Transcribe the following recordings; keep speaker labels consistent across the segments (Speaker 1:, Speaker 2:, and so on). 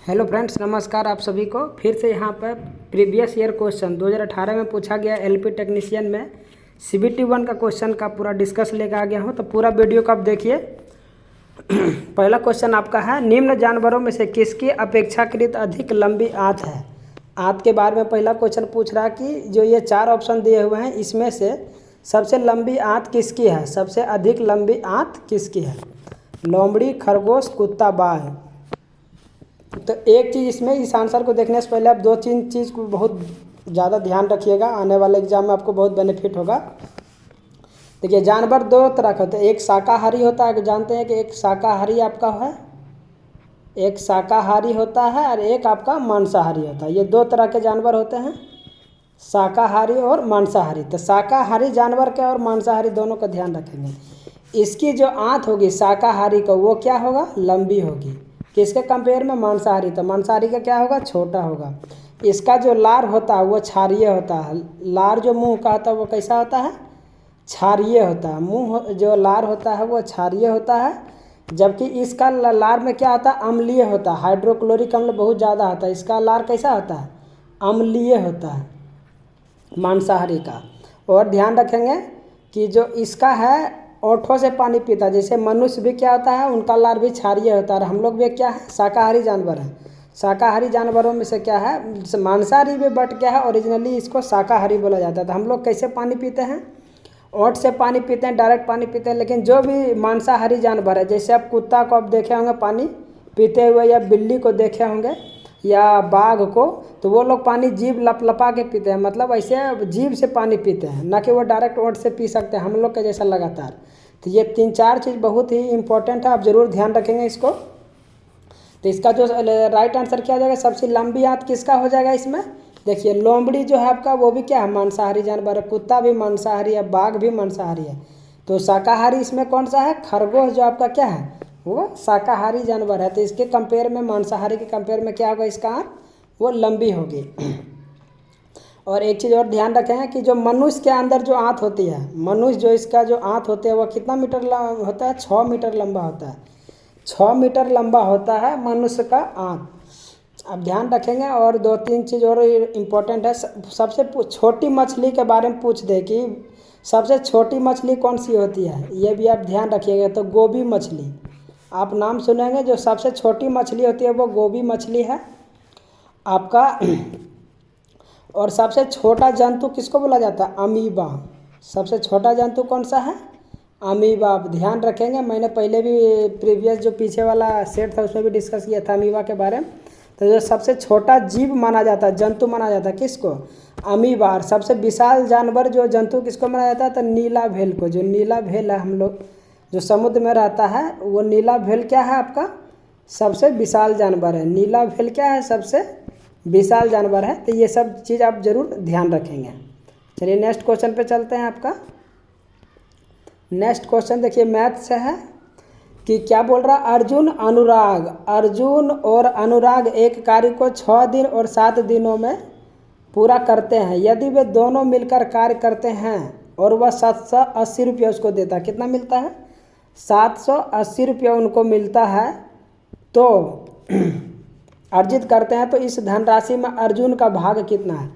Speaker 1: Hello friends, नमस्कार। आप सभी को फिर से यहाँ पर प्रीवियस ईयर क्वेश्चन 2018 में पूछा गया एलपी टेक्नीशियन में सीबीटी 1 का क्वेश्चन का पूरा डिस्कस लेकर आ गया हूँ। तो पूरा वीडियो को आप देखिए। पहला क्वेश्चन आपका है, निम्न जानवरों में से किसकी अपेक्षाकृत अधिक लंबी आंत है। आंत के बारे में पहला क्वेश्चन पूछ रहा कि जो ये 4 ऑप्शन दिए हुए हैं इसमें से सबसे लंबी आंत किसकी है, सबसे अधिक लंबी आंत किसकी है। लोमड़ी, खरगोश, कुत्ता, बाघ। तो एक चीज़ इसमें इस आंसर को देखने से पहले आप 2-3 चीज़ को बहुत ज़्यादा ध्यान रखिएगा, आने वाले एग्जाम में आपको बहुत बेनिफिट होगा। देखिए, जानवर 2 तरह के होते हैं, एक शाकाहारी होता है। जानते हैं कि एक शाकाहारी आपका है, एक शाकाहारी होता है और एक आपका मांसाहारी होता है। ये 2 तरह के जानवर होते हैं, शाकाहारी और मांसाहारी। तो शाकाहारी जानवर के और मांसाहारी दोनों का ध्यान रखेंगे। इसकी जो आंत होगी शाकाहारी का वो क्या होगा, लंबी होगी। किसके कंपेयर में, मांसाहारी। तो मांसाहारी का क्या होगा, छोटा होगा। इसका जो लार होता है वो क्षारीय होता है। लार जो मुंह का होता है वो कैसा होता है, क्षारीय होता है। मुंह जो लार होता है वो क्षारीय होता है, जबकि इसका लार में क्या होता है, अम्लीय होता है। हाइड्रोक्लोरिक अम्ल बहुत ज़्यादा होता है। इसका लार कैसा होता है, अम्लीय होता है मांसाहारी का। और ध्यान रखेंगे कि जो इसका है ओठों से पानी पीता है। जैसे मनुष्य भी क्या होता है, उनका लार भी क्षारीय होता है। और हम लोग भी क्या है, शाकाहारी जानवर हैं। शाकाहारी जानवरों में से क्या है, मांसाहारी भी बट क्या है, ओरिजिनली इसको शाकाहारी बोला जाता है। तो हम लोग कैसे पानी पीते हैं, ओठ से पानी पीते हैं, डायरेक्ट पानी पीते हैं। लेकिन जो भी मांसाहारी जानवर है, जैसे आप कुत्ता को आप देखे होंगे पानी पीते हुए, या बिल्ली को देखे होंगे, या बाघ को, तो वो लोग पानी जीभ लपलपा के पीते हैं। मतलब ऐसे जीभ से पानी पीते हैं, ना कि वो डायरेक्ट ओठ से पी सकते हैं हम लोग के जैसा लगातार। तो ये 3-4 चीज़ बहुत ही इंपॉर्टेंट है, आप ज़रूर ध्यान रखेंगे इसको। तो इसका जो राइट आंसर क्या हो जाएगा, सबसे लंबी आंत किसका हो जाएगा इसमें। देखिए, लोमड़ी जो है आपका वो भी क्या है, मांसाहारी जानवर है। कुत्ता भी मांसाहारी है, बाघ भी मांसाहारी है। तो शाकाहारी इसमें कौन सा है, खरगोश जो आपका क्या है, वो शाकाहारी जानवर है। तो इसके कंपेयर में, मांसाहारी के कंपेयर में क्या होगा, इसका आंत वो लंबी होगी। और एक चीज़ और ध्यान रखें कि जो मनुष्य के अंदर जो आंत होती है, मनुष्य जो इसका जो आंत होती है वो कितना मीटर होता है, 6 मीटर लंबा होता है। 6 मीटर लंबा होता है मनुष्य का आंत। अब ध्यान रखेंगे। और 2-3 चीज़ और इम्पोर्टेंट है। सबसे छोटी मछली के बारे में पूछ दे कि सबसे छोटी मछली कौन सी होती है, ये भी आप ध्यान रखिएगा। तो गोभी मछली आप नाम सुनेंगे, जो सबसे छोटी मछली होती है वो गोभी मछली है आपका। और सबसे छोटा जंतु किसको बोला जाता है, अमीबा। सबसे छोटा जंतु कौन सा है, अमीबा। आप ध्यान रखेंगे, मैंने पहले भी प्रीवियस जो पीछे वाला सेट था उसमें भी डिस्कस किया था अमीबा के बारे में। तो जो सबसे छोटा जीव माना जाता है, जंतु माना जाता है किसको, अमीबा। और सबसे विशाल जानवर जो जंतु किसको माना जाता है, तो नीला भेल को। जो नीला भेल है, हम लोग जो समुद्र में रहता है, वो नीला भेल क्या है आपका, सबसे विशाल जानवर है। नीला भेल क्या है, सबसे विशाल जानवर है। तो ये सब चीज़ आप जरूर ध्यान रखेंगे। चलिए नेक्स्ट क्वेश्चन पे चलते हैं। आपका नेक्स्ट क्वेश्चन देखिए मैथ से है कि क्या बोल रहा, अर्जुन और अनुराग एक कार्य को 6 दिन और 7 दिनों में पूरा करते हैं। यदि वे दोनों मिलकर कार्य करते हैं और वह 780 रुपया उसको देता है, कितना मिलता है, 780 रुपया उनको मिलता है, तो अर्जित करते हैं, तो इस धनराशि में अर्जुन का भाग कितना है।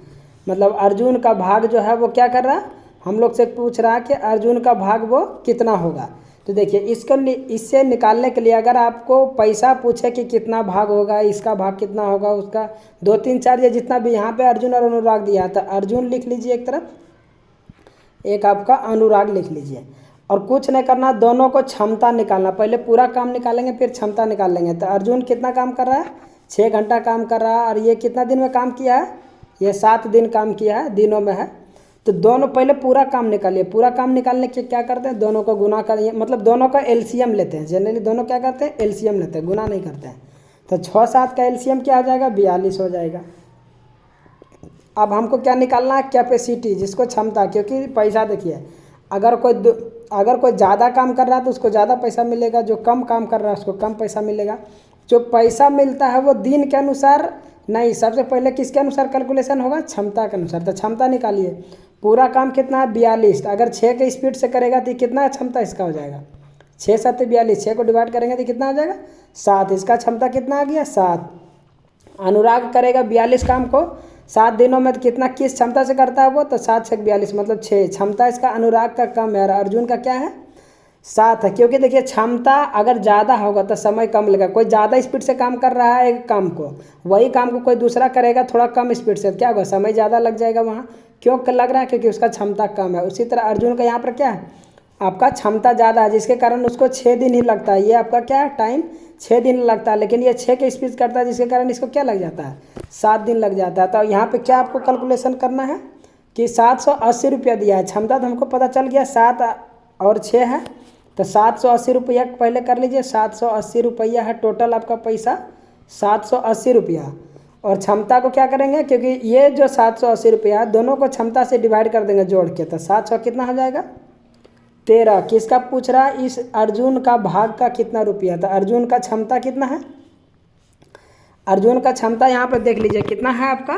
Speaker 1: मतलब अर्जुन का भाग जो है वो क्या कर रहा है, हम लोग से पूछ रहा है कि अर्जुन का भाग वो कितना होगा। तो देखिए, इससे निकालने के लिए अगर आपको पैसा पूछे कि कितना भाग होगा, इसका भाग कितना होगा, उसका 2-3-4 या जितना भी यहाँ पे अर्जुन और अनुराग दिया था, अर्जुन लिख लीजिए एक तरफ, एक आपका अनुराग लिख लीजिए। और कुछ नहीं करना, दोनों को क्षमता निकालना। पहले पूरा काम निकालेंगे फिर क्षमता निकाल लेंगे। तो अर्जुन कितना काम कर रहा है, 6 घंटा काम कर रहा है। और ये कितना दिन में काम किया है, ये 7 दिन काम किया है, दिनों में है। तो दोनों पहले पूरा काम निकालिए। पूरा काम निकालने के क्या करते हैं, दोनों को गुना करिए, मतलब दोनों का एलसीएम लेते हैं। जनरली दोनों क्या करते हैं, एलसीएम लेते हैं, गुना नहीं करते हैं। तो 6-7 का एलसीएम क्या हो जाएगा, 42 हो जाएगा। अब हमको क्या निकालना है, कैपेसिटी, जिसको क्षमता। क्योंकि पैसा देखिए, अगर कोई ज़्यादा काम कर रहा है तो उसको ज़्यादा पैसा मिलेगा, जो कम काम कर रहा है उसको कम पैसा मिलेगा। जो पैसा मिलता है वो दिन के अनुसार नहीं, सबसे पहले किसके अनुसार कैलकुलेशन होगा, क्षमता के अनुसार। तो क्षमता निकालिए। पूरा काम कितना है, 42। अगर 6 के स्पीड से करेगा तो कितना क्षमता इसका हो जाएगा, 6 7 42, 6 को डिवाइड करेंगे तो कितना हो जाएगा, 7। इसका क्षमता कितना आ गया, 7। अनुराग करेगा 42 काम को 7 दिनों में, तो कितना किस क्षमता से करता है वो, तो 7 छक 42 मतलब 6। क्षमता इसका अनुराग का कम है और अर्जुन का क्या है 7 है। क्योंकि देखिए क्षमता अगर ज़्यादा होगा तो समय कम लगेगा। कोई ज़्यादा स्पीड से काम कर रहा है एक काम को, वही काम को कोई दूसरा करेगा थोड़ा कम स्पीड से, क्या होगा समय ज़्यादा लग जाएगा वहाँ। क्यों लग रहा है, क्योंकि उसका क्षमता कम है। उसी तरह अर्जुन का यहाँ पर क्या है, आपका क्षमता ज़्यादा है, जिसके कारण उसको 6 दिन ही लगता है। ये आपका क्या है टाइम 6 दिन लगता है, लेकिन ये 6 के स्पीड करता है, जिसके कारण इसको क्या लग जाता है 7 दिन लग जाता है। तो यहाँ पे क्या आपको कैलकुलेशन करना है कि 780 रुपया दिया है। क्षमता तो हमको पता चल गया 7 और 6 है, तो 780 रुपया पहले कर लीजिए। 780 रुपया है टोटल आपका पैसा, 780 रुपया। और क्षमता को क्या करेंगे, क्योंकि ये जो 780 रुपया दोनों को क्षमता से डिवाइड कर देंगे जोड़ के, तो 700 कितना हो जाएगा 13। किसका पूछ रहा है, इस अर्जुन का भाग का कितना रुपया था। अर्जुन का क्षमता कितना है, अर्जुन का क्षमता यहाँ पर देख लीजिए कितना है आपका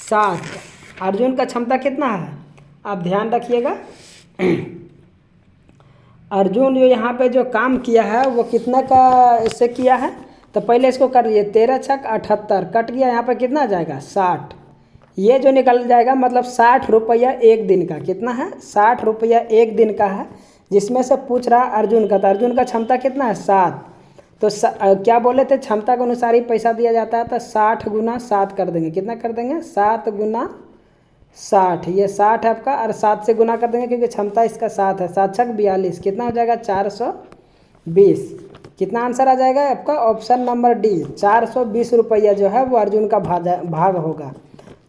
Speaker 1: 7। अर्जुन का क्षमता कितना है, आप ध्यान रखिएगा। अर्जुन जो यहाँ पे जो काम किया है वो कितना का इससे किया है, तो पहले इसको कर लीजिए 13 छक 78 कट गया, यहाँ पे कितना आ जाएगा 60। ये जो निकल जाएगा मतलब 60 रुपया एक दिन का, कितना है 60 रुपया एक दिन का है, जिसमें से पूछ रहा अर्जुन का। तो अर्जुन का क्षमता कितना है 7, तो क्या बोले थे क्षमता के अनुसार ही पैसा दिया जाता है। तो 60 गुना 7 कर देंगे, कितना कर देंगे 7 गुना 60, ये 60 है आपका, और 7 से गुना कर देंगे क्योंकि क्षमता इसका 7 है। 7 छक 42 कितना हो जाएगा 420। कितना आंसर आ जाएगा आपका ऑप्शन नंबर डी, 420 रुपया जो है वो अर्जुन का भाग होगा,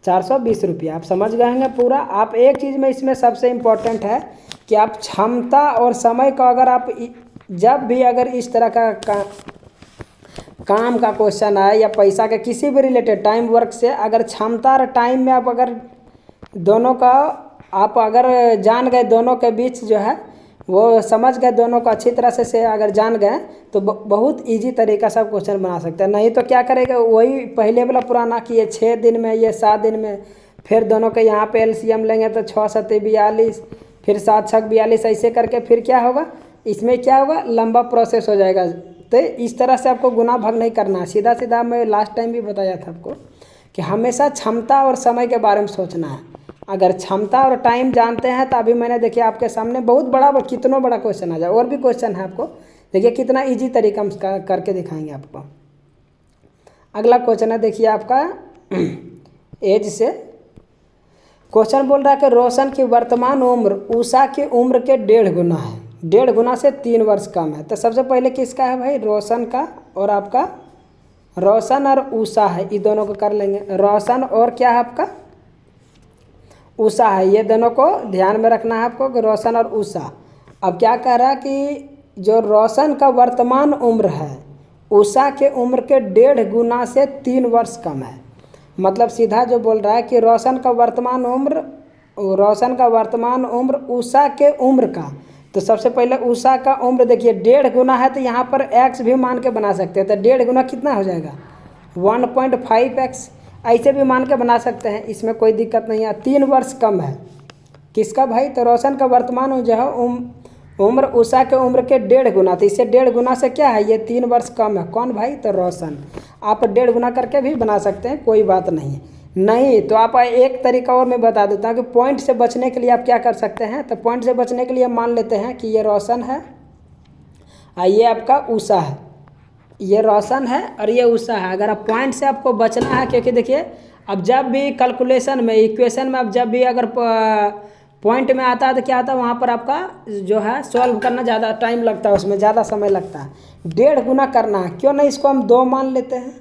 Speaker 1: 420 रुपया। आप समझ गए होंगे पूरा। आप एक चीज़ में इसमें सबसे इम्पोर्टेंट है कि आप क्षमता और समय का अगर आप जब भी अगर इस तरह का काम का क्वेश्चन आए या पैसा के किसी भी रिलेटेड टाइम वर्क से, अगर क्षमता और टाइम में आप अगर दोनों का आप अगर जान गए, दोनों के बीच जो है वो समझ गए, दोनों को अच्छी तरह से अगर जान गए तो बहुत इजी तरीका से आप क्वेश्चन बना सकते हैं। नहीं तो क्या करेगा वही पहले वाला पुराना कि ये 6 दिन में ये 7 दिन में, फिर दोनों के यहाँ पे एलसीएम लेंगे तो 6 7 42, फिर 7 6 42, ऐसे करके फिर क्या होगा इसमें क्या होगा लंबा प्रोसेस हो जाएगा। तो इस तरह से आपको गुना भाग नहीं करना है, सीधा सीधा मैं लास्ट टाइम भी बताया था आपको कि हमेशा क्षमता और समय के बारे में सोचना है। अगर क्षमता और टाइम जानते हैं तो अभी मैंने देखिए आपके सामने बहुत बड़ा कितना बड़ा क्वेश्चन आ जाए, और भी क्वेश्चन है आपको, देखिए कितना इजी तरीका हम करके दिखाएंगे आपको। अगला क्वेश्चन है देखिए आपका एज से क्वेश्चन बोल रहा है कि रोशन की वर्तमान उम्र उषा की उम्र के 1.5 गुना है, 1.5 गुना से 3 वर्ष कम है। तो सबसे पहले किसका है भाई, रोशन का, और आपका रोशन और उषा है, ये दोनों को कर लेंगे। रोशन और क्या है आपका उषा है, ये दोनों को ध्यान में रखना है आपको कि रोशन और उषा। अब क्या कह रहा है कि जो रोशन का वर्तमान उम्र है उषा के उम्र के 1.5 गुना से 3 वर्ष कम है। मतलब सीधा जो बोल रहा है कि रोशन का वर्तमान उम्र उषा के उम्र का, तो सबसे पहले उषा का उम्र देखिए 1.5 गुना है, तो यहाँ पर x भी मान के बना सकते हैं। तो 1.5 गुना कितना हो जाएगा 1.5x, ऐसे भी मान के बना सकते हैं, इसमें कोई दिक्कत नहीं है। 3 वर्ष कम है किसका भाई, तो रोशन का वर्तमान जो है उम्र उषा के उम्र के 1.5 गुना, तो इससे 1.5 गुना से क्या है ये 3 वर्ष कम है। कौन भाई, तो रोशन। आप 1.5 गुना करके भी बना सकते हैं, कोई बात नहीं। नहीं तो आप एक तरीका और मैं बता देता हूँ कि पॉइंट से बचने के लिए आप क्या कर सकते हैं। तो पॉइंट से बचने के लिए मान लेते हैं कि ये रोशन है और ये आपका उषा है, ये रोशन है और ये उषा है। अगर आप पॉइंट से आपको बचना है, क्योंकि देखिए अब जब भी कैलकुलेशन में इक्वेशन में आप जब भी अगर पॉइंट में आता है तो क्या आता है वहाँ पर आपका जो है सॉल्व करना ज़्यादा टाइम लगता है, उसमें ज़्यादा समय लगता है। 1.5 गुना करना है, क्यों नहीं इसको हम 2 मान लेते हैं,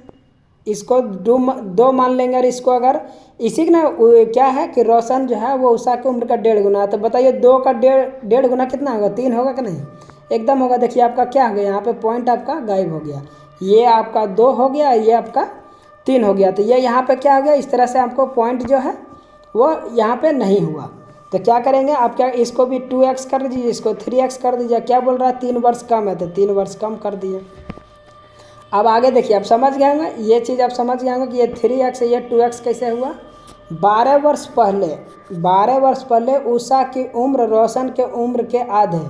Speaker 1: इसको 2 मान लेंगे। और इसको अगर इसी ना क्या है कि रोशन जो है वो उषा की उम्र का 1.5 गुना है, तो बताइए 2 का 1.5 गुना कितना होगा, 3 होगा कि नहीं, एकदम होगा। देखिए आपका क्या हो गया, यहाँ पे पॉइंट आपका गायब हो गया, ये आपका 2 हो गया, ये आपका 3 हो गया। तो ये यहाँ पे क्या हो गया, इस तरह से आपको पॉइंट जो है वो यहाँ पे नहीं हुआ। तो क्या करेंगे आप, क्या इसको भी 2x कर दीजिए, इसको 3x कर दीजिए। क्या बोल रहा है 3 वर्ष कम है, तो 3 वर्ष कम कर दिए। अब आगे देखिए आप समझ गए होंगे, ये चीज़ आप समझ गए होंगे कि ये 3x है, ये 2x कैसे हुआ। 12 वर्ष पहले उषा की उम्र रोशन के उम्र के आधे।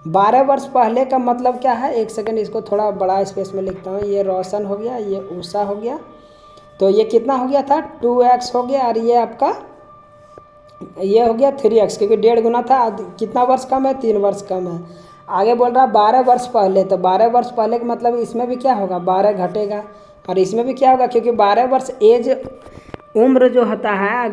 Speaker 1: 12 वर्ष पहले का मतलब क्या है, एक सेकंड इसको थोड़ा बड़ा स्पेस में लिखता हूँ। ये रोशन हो गया, ये उषा हो गया, तो ये कितना हो गया था 2x हो गया, और ये आपका ये हो गया 3x, क्योंकि 1.5 गुना था। कितना वर्ष कम है, 3 वर्ष कम है। आगे बोल रहा है 12 वर्ष पहले, तो 12 वर्ष पहले का मतलब इसमें भी क्या होगा, 12 घटेगा, और इसमें भी क्या होगा, क्योंकि 12 वर्ष एज उम्र जो होता है,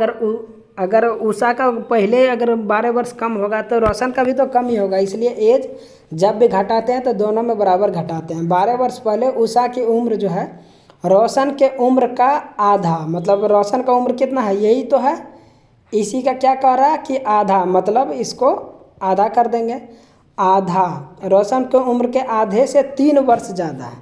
Speaker 1: अगर उषा का पहले अगर 12 वर्ष कम होगा तो रोशन का भी तो कम ही होगा, इसलिए एज जब भी घटाते हैं तो दोनों में बराबर घटाते हैं। 12 वर्ष पहले उषा की उम्र जो है रोशन के उम्र का आधा, मतलब रोशन का उम्र कितना है, यही तो है, इसी का क्या कह रहा है कि आधा, मतलब इसको आधा कर देंगे। आधा रोशन की उम्र के आधे से 3 वर्ष ज़्यादा है,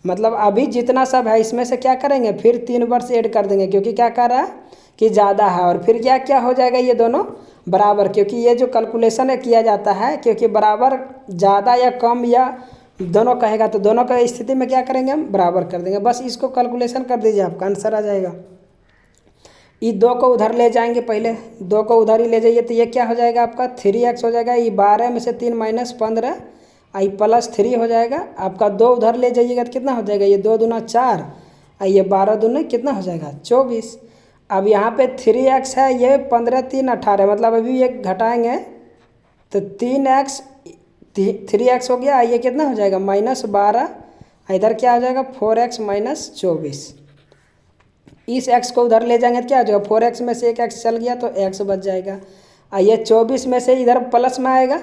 Speaker 1: मतलब अभी जितना सब है इसमें से क्या करेंगे, फिर 3 वर्ष ऐड कर देंगे, क्योंकि क्या कह रहा है कि ज़्यादा है। और फिर क्या क्या हो जाएगा, ये दोनों बराबर, क्योंकि ये जो कैलकुलेशन है किया जाता है, क्योंकि बराबर ज़्यादा या कम या दोनों कहेगा तो दोनों का स्थिति में क्या करेंगे, हम बराबर कर देंगे। बस इसको कैलकुलेशन कर दीजिए, आपका आंसर आ जाएगा। ये 2 को उधर ले जाएंगे, पहले 2 को उधर ही ले जाइए, तो ये क्या हो जाएगा आपका 3x हो जाएगा। ये 12 में से 3 माइनस 15, आई +3 हो जाएगा आपका। 2 उधर ले जाइएगा तो कितना हो जाएगा, ये 2 दूना 4, ये 12 दूना कितना हो जाएगा 24। अब यहाँ पे 3x है, ये 15 3 18, मतलब अभी ये घटाएंगे तो 3x 3x हो गया, ये कितना हो जाएगा -12, इधर क्या हो जाएगा 4x - 24। इस x को उधर ले जाएंगे तो क्या हो जाएगा, 4x में से एक x चल गया तो x बच जाएगा, ये 24 में से इधर प्लस में आएगा,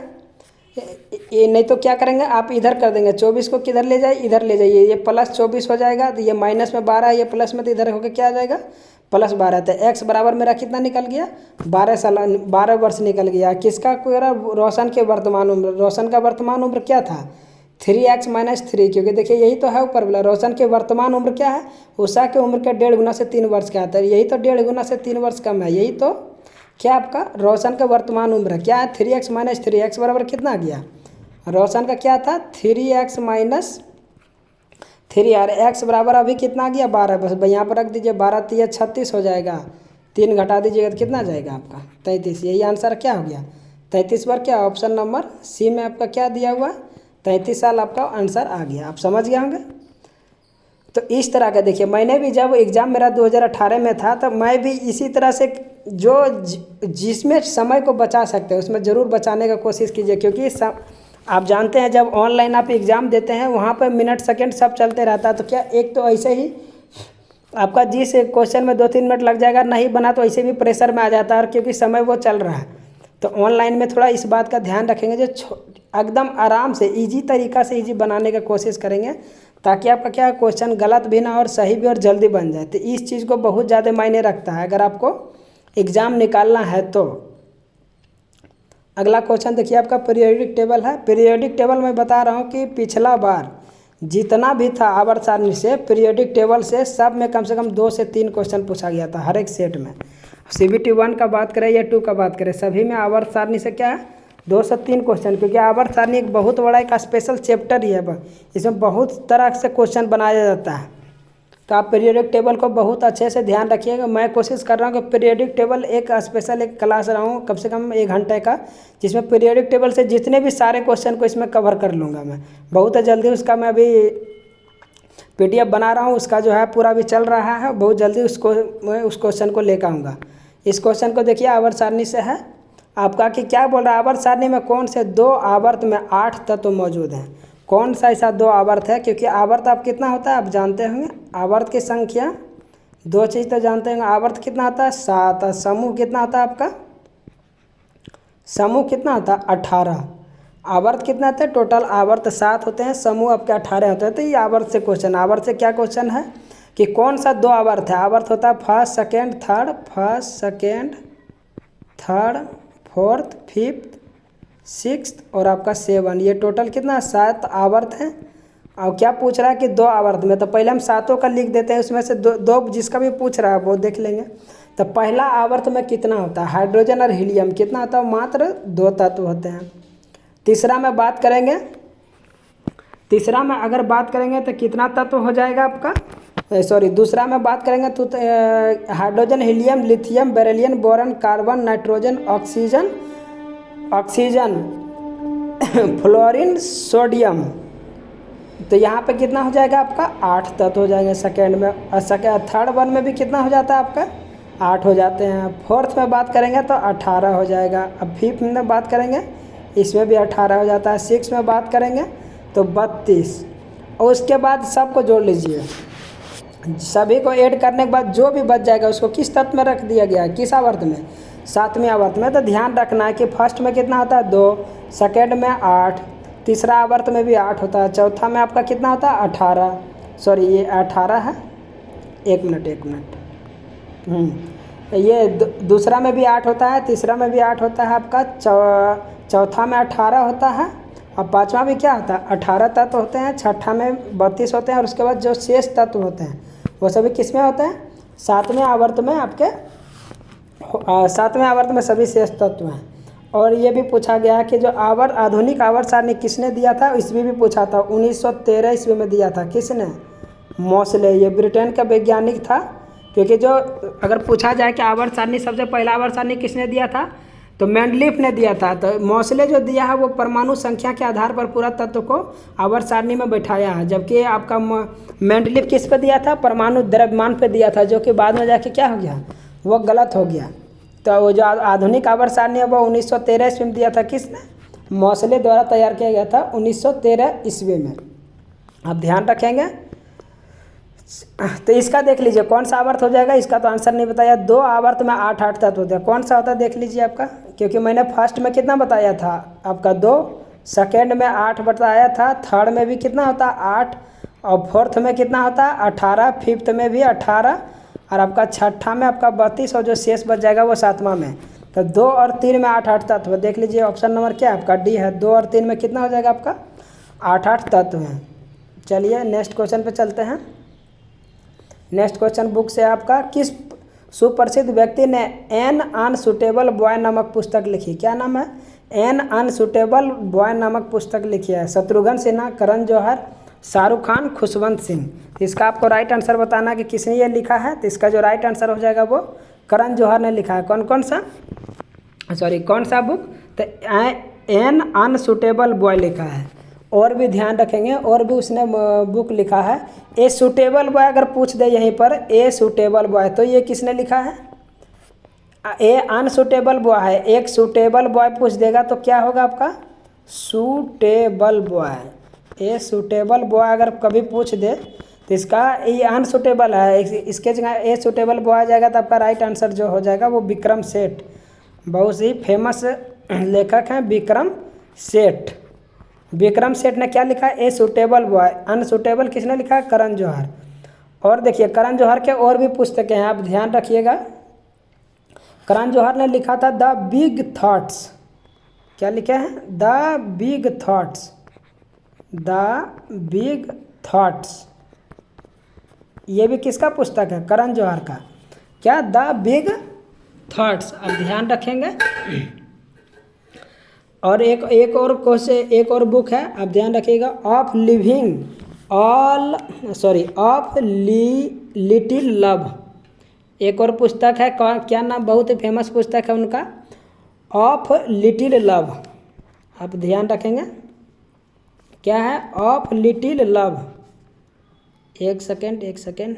Speaker 1: ये नहीं तो क्या करेंगे आप इधर कर देंगे, 24 को किधर ले जाए, इधर ले जाइए, ये +24 हो जाएगा, तो ये माइनस में 12, ये प्लस में, तो इधर होकर क्या आ जाएगा +12। तो x बराबर मेरा कितना निकल गया, 12 वर्ष निकल गया। किसका पूरा, रोशन के वर्तमान उम्र। रोशन का वर्तमान उम्र क्या था 3x - 3, क्योंकि देखिए यही तो है ऊपर वाला, रोशन के वर्तमान उम्र क्या है, उषा के उम्र के 1.5 गुना से 3 वर्ष का आता है, यही तो 1.5 गुना से 3 वर्ष कम है, यही तो क्या आपका रोशन का वर्तमान उम्र है। क्या है 3x - 3, x बराबर कितना आ गया, रोशन का क्या था 3x - 3, यार x बराबर अभी कितना आ गया 12, बस यहाँ पर रख दीजिए, 12 3 36 हो जाएगा, 3 घटा दीजिएगा तो कितना जाएगा आपका 33। यही आंसर क्या हो गया 33 पर क्या, ऑप्शन नंबर सी में आपका क्या दिया हुआ 33 साल आपका आंसर आ गया। आप समझ गए होंगे। तो इस तरह का देखिए, मैंने भी जब एग्ज़ाम मेरा 2018 में था, तब मैं भी इसी तरह से जिसमें समय को बचा सकते हैं उसमें ज़रूर बचाने का कोशिश कीजिए, क्योंकि आप जानते हैं जब ऑनलाइन आप एग्ज़ाम देते हैं वहाँ पर मिनट सेकंड सब चलते रहता है, तो क्या एक तो ऐसे ही आपका जिस क्वेश्चन में 2-3 मिनट लग जाएगा, नहीं बना तो ऐसे भी प्रेशर में आ जाता है, और क्योंकि समय वो चल रहा है। तो ऑनलाइन में थोड़ा इस बात का ध्यान रखेंगे, जो एकदम आराम से ईजी तरीका से ईजी बनाने का कोशिश करेंगे, ताकि आपका क्या क्वेश्चन गलत भी ना और सही भी और जल्दी बन जाए। तो इस चीज़ को बहुत ज़्यादा मायने रखता है अगर आपको एग्ज़ाम निकालना है तो। अगला क्वेश्चन देखिए, आपका पीरियोडिक टेबल है। पीरियोडिक टेबल में बता रहा हूँ कि पिछला बार जितना भी था आवर्त सारणी से, पीरियोडिक टेबल से सब में कम से कम 2 से 3 क्वेश्चन पूछा गया था हर एक सेट में। CBT 1 का बात करें या 2 का बात करें, सभी में आवर्त सारणी से क्या है 2 से 3 क्वेश्चन, क्योंकि आवर्त सारणी एक बहुत बड़ा एक स्पेशल चैप्टर ही है, इसमें बहुत तरह से क्वेश्चन बनाया जाता है। तो आप पीरियोडिक टेबल को बहुत अच्छे से ध्यान रखिएगा। मैं कोशिश कर रहा हूँ कि पीरियोडिक टेबल एक स्पेशल एक क्लास रहा हूँ कम से कम 1 घंटे का, जिसमें पीरियोडिक टेबल से जितने भी सारे क्वेश्चन को इसमें कवर कर लूँगा मैं बहुत जल्दी। उसका मैं अभी PDF बना रहा हूँ, उसका जो है पूरा भी चल रहा है, बहुत जल्दी मैं उस क्वेश्चन को लेकर आऊँगा। इस क्वेश्चन को देखिए, आवर्त सारणी से है आपका कि क्या बोल रहा है, आवर्त सारणी में कौन से 2 आवर्त में 8 तत्व मौजूद हैं। कौन सा ऐसा 2 आवर्त है, क्योंकि आवर्त आप कितना होता है आप जानते होंगे, आवर्त की संख्या 2 चीज़ तो जानते होंगे। आवर्त कितना होता है 7, और समूह कितना होता है आपका, समूह कितना होता है 18। आवर्त कितना होता है, टोटल आवर्त 7 होते हैं, समूह आपके 18 होते हैं। तो ये आवर्त से क्वेश्चन, आवर्त से क्या क्वेश्चन है कि कौन सा 2 आवर्त है। आवर्त होता है first second third, first second third fourth fifth sixth और आपका 7, ये टोटल कितना 7 आवर्त हैं। और क्या पूछ रहा है कि 2 आवर्त में, तो पहले हम 7 का लिख देते हैं, उसमें से दो जिसका भी पूछ रहा है वो देख लेंगे। तो पहला आवर्त में कितना होता है, हाइड्रोजन और हीलियम कितना होता है, मात्र 2 तत्व होते हैं। तीसरा में बात करेंगे, तीसरा में अगर बात करेंगे तो कितना तत्व हो जाएगा आपका, दूसरा में बात करेंगे तो hydrogen helium lithium beryllium boron carbon nitrogen oxygen fluorine sodium तो यहाँ पे कितना हो जाएगा आपका 8 तत्व हो जाएंगे सेकेंड में। और थर्ड वन में भी कितना हो जाता है आपका 8 हो जाते हैं। फोर्थ में बात करेंगे तो 18 हो जाएगा। अब फिफ्थ में बात करेंगे इसमें भी 18 हो जाता है। सिक्स में बात करेंगे तो 32। और उसके बाद सबको जोड़ लीजिए, सभी को ऐड करने के बाद जो भी बच जाएगा उसको किस तत्व में रख दिया गया है, किस आवर्त में, 7वें आवर्त में। तो ध्यान रखना है कि फर्स्ट में कितना होता है 2, सेकेंड में 8, तीसरा आवर्त में भी 8 होता है, चौथा में आपका कितना होता है 18, सॉरी ये 18 है, एक मिनट ये दूसरा में भी 8 होता है, तीसरा में भी 8 होता है आपका, चौथा में 18 होता है, और पांचवा भी क्या होता है 18 तत्व होते हैं, छठा में 32 होते हैं, और उसके बाद जो शेष तत्व होते हैं वो सभी किस में होते हैं 7वें आवर्त में। आपके 7वें आवर्त में सभी शेष तत्व हैं। और ये भी पूछा गया है कि जो आधुनिक आवर्त सारणी किसने दिया था, इसमें भी पूछा था 1913 ईस्वी में दिया था। किसने, मोसले, ये ब्रिटेन का वैज्ञानिक था। क्योंकि जो अगर पूछा जाए कि आवर्त सारणी सबसे पहला आवर्त सारणी किसने दिया था तो मेंडलीफ ने दिया था। तो मोसले जो दिया है वो परमाणु संख्या के आधार पर पूरा तत्व को आवर्त सारणी में बैठाया है, जबकि आपका मेंडलीफ किस पे दिया था, परमाणु द्रव्यमान पे दिया था, जो कि बाद में जाके क्या हो गया, वो गलत हो गया। तो वो जो आधुनिक आवर्त सारणी है वो 1913 ईस्वी में दिया था। किसने, मोसले द्वारा तैयार किया गया था 1913 ईस्वी में। आप ध्यान रखेंगे। तो इसका देख लीजिए कौन सा आवर्त हो जाएगा, इसका तो आंसर नहीं बताया। 2 आवर्त में 8 तत्व होते हैं, कौन सा होता है देख लीजिए आपका, क्योंकि मैंने फर्स्ट में कितना बताया था आपका 2, सेकेंड में 8 बताया था, थर्ड में भी कितना होता 8, और फोर्थ में कितना होता 18, फिफ्थ में भी 18, और आपका छठा में आपका 32, और जो शेष बच जाएगा वो 7वां में। तो 2 और 3 में 8 तत्व। देख लीजिए ऑप्शन नंबर क्या है आपका, डी है। 2 और 3 में कितना हो जाएगा आपका 8 तत्व हैं। चलिए नेक्स्ट क्वेश्चन पे चलते हैं। नेक्स्ट क्वेश्चन बुक से आपका, किस सुप्रसिद्ध व्यक्ति ने एन अनसुटेबल बॉय नामक पुस्तक लिखी। क्या नाम है, एन अनसुटेबल बॉय नामक पुस्तक लिखी है। शत्रुघ्न सिन्हा, करण जौहर, शाहरुख खान, खुशवंत सिंह। इसका आपको राइट आंसर बताना कि किसने ये लिखा है। तो इसका जो राइट आंसर हो जाएगा वो करण जौहर ने लिखा है। कौन सा बुक, तो एन अनसुटेबल बॉय लिखा है। और भी ध्यान रखेंगे, और भी उसने बुक लिखा है ए सूटेबल बॉय। अगर पूछ दे यहीं पर ए सूटेबल बॉय, तो ये किसने लिखा है, ए अनसूटेबल बॉय है। एक सूटेबल बॉय पूछ देगा तो क्या होगा आपका suitable boy. A suitable boy अगर कभी पूछ दे तो इसका ये अनसूटेबल है, इसके जगह ए सूटेबल बॉय आ जाएगा। तो आपका राइट आंसर जो हो जाएगा वो विक्रम सेठ, बहुत ही फेमस लेखक हैं विक्रम सेठ। विक्रम सेठ ने क्या लिखा है, ए सूटेबल बॉय। अनसूटेबल किसने लिखा है, करण जौहर। और देखिए करण जौहर के और भी पुस्तकें हैं, आप ध्यान रखिएगा। करण जौहर ने लिखा था द बिग थॉट्स। क्या लिखे हैं, the big thoughts, the big thoughts. ये भी किसका पुस्तक है, करण जौहर का। क्या, द बिग थॉट्स। अब ध्यान रखेंगे। और एक और क्वेश्चन, एक और बुक है, आप ध्यान रखिएगा, ऑफ लिटिल लव। एक और पुस्तक है, क्या नाम, बहुत ही फेमस पुस्तक है उनका, ऑफ लिटिल लव। आप ध्यान रखेंगे क्या है, ऑफ लिटिल लव। एक second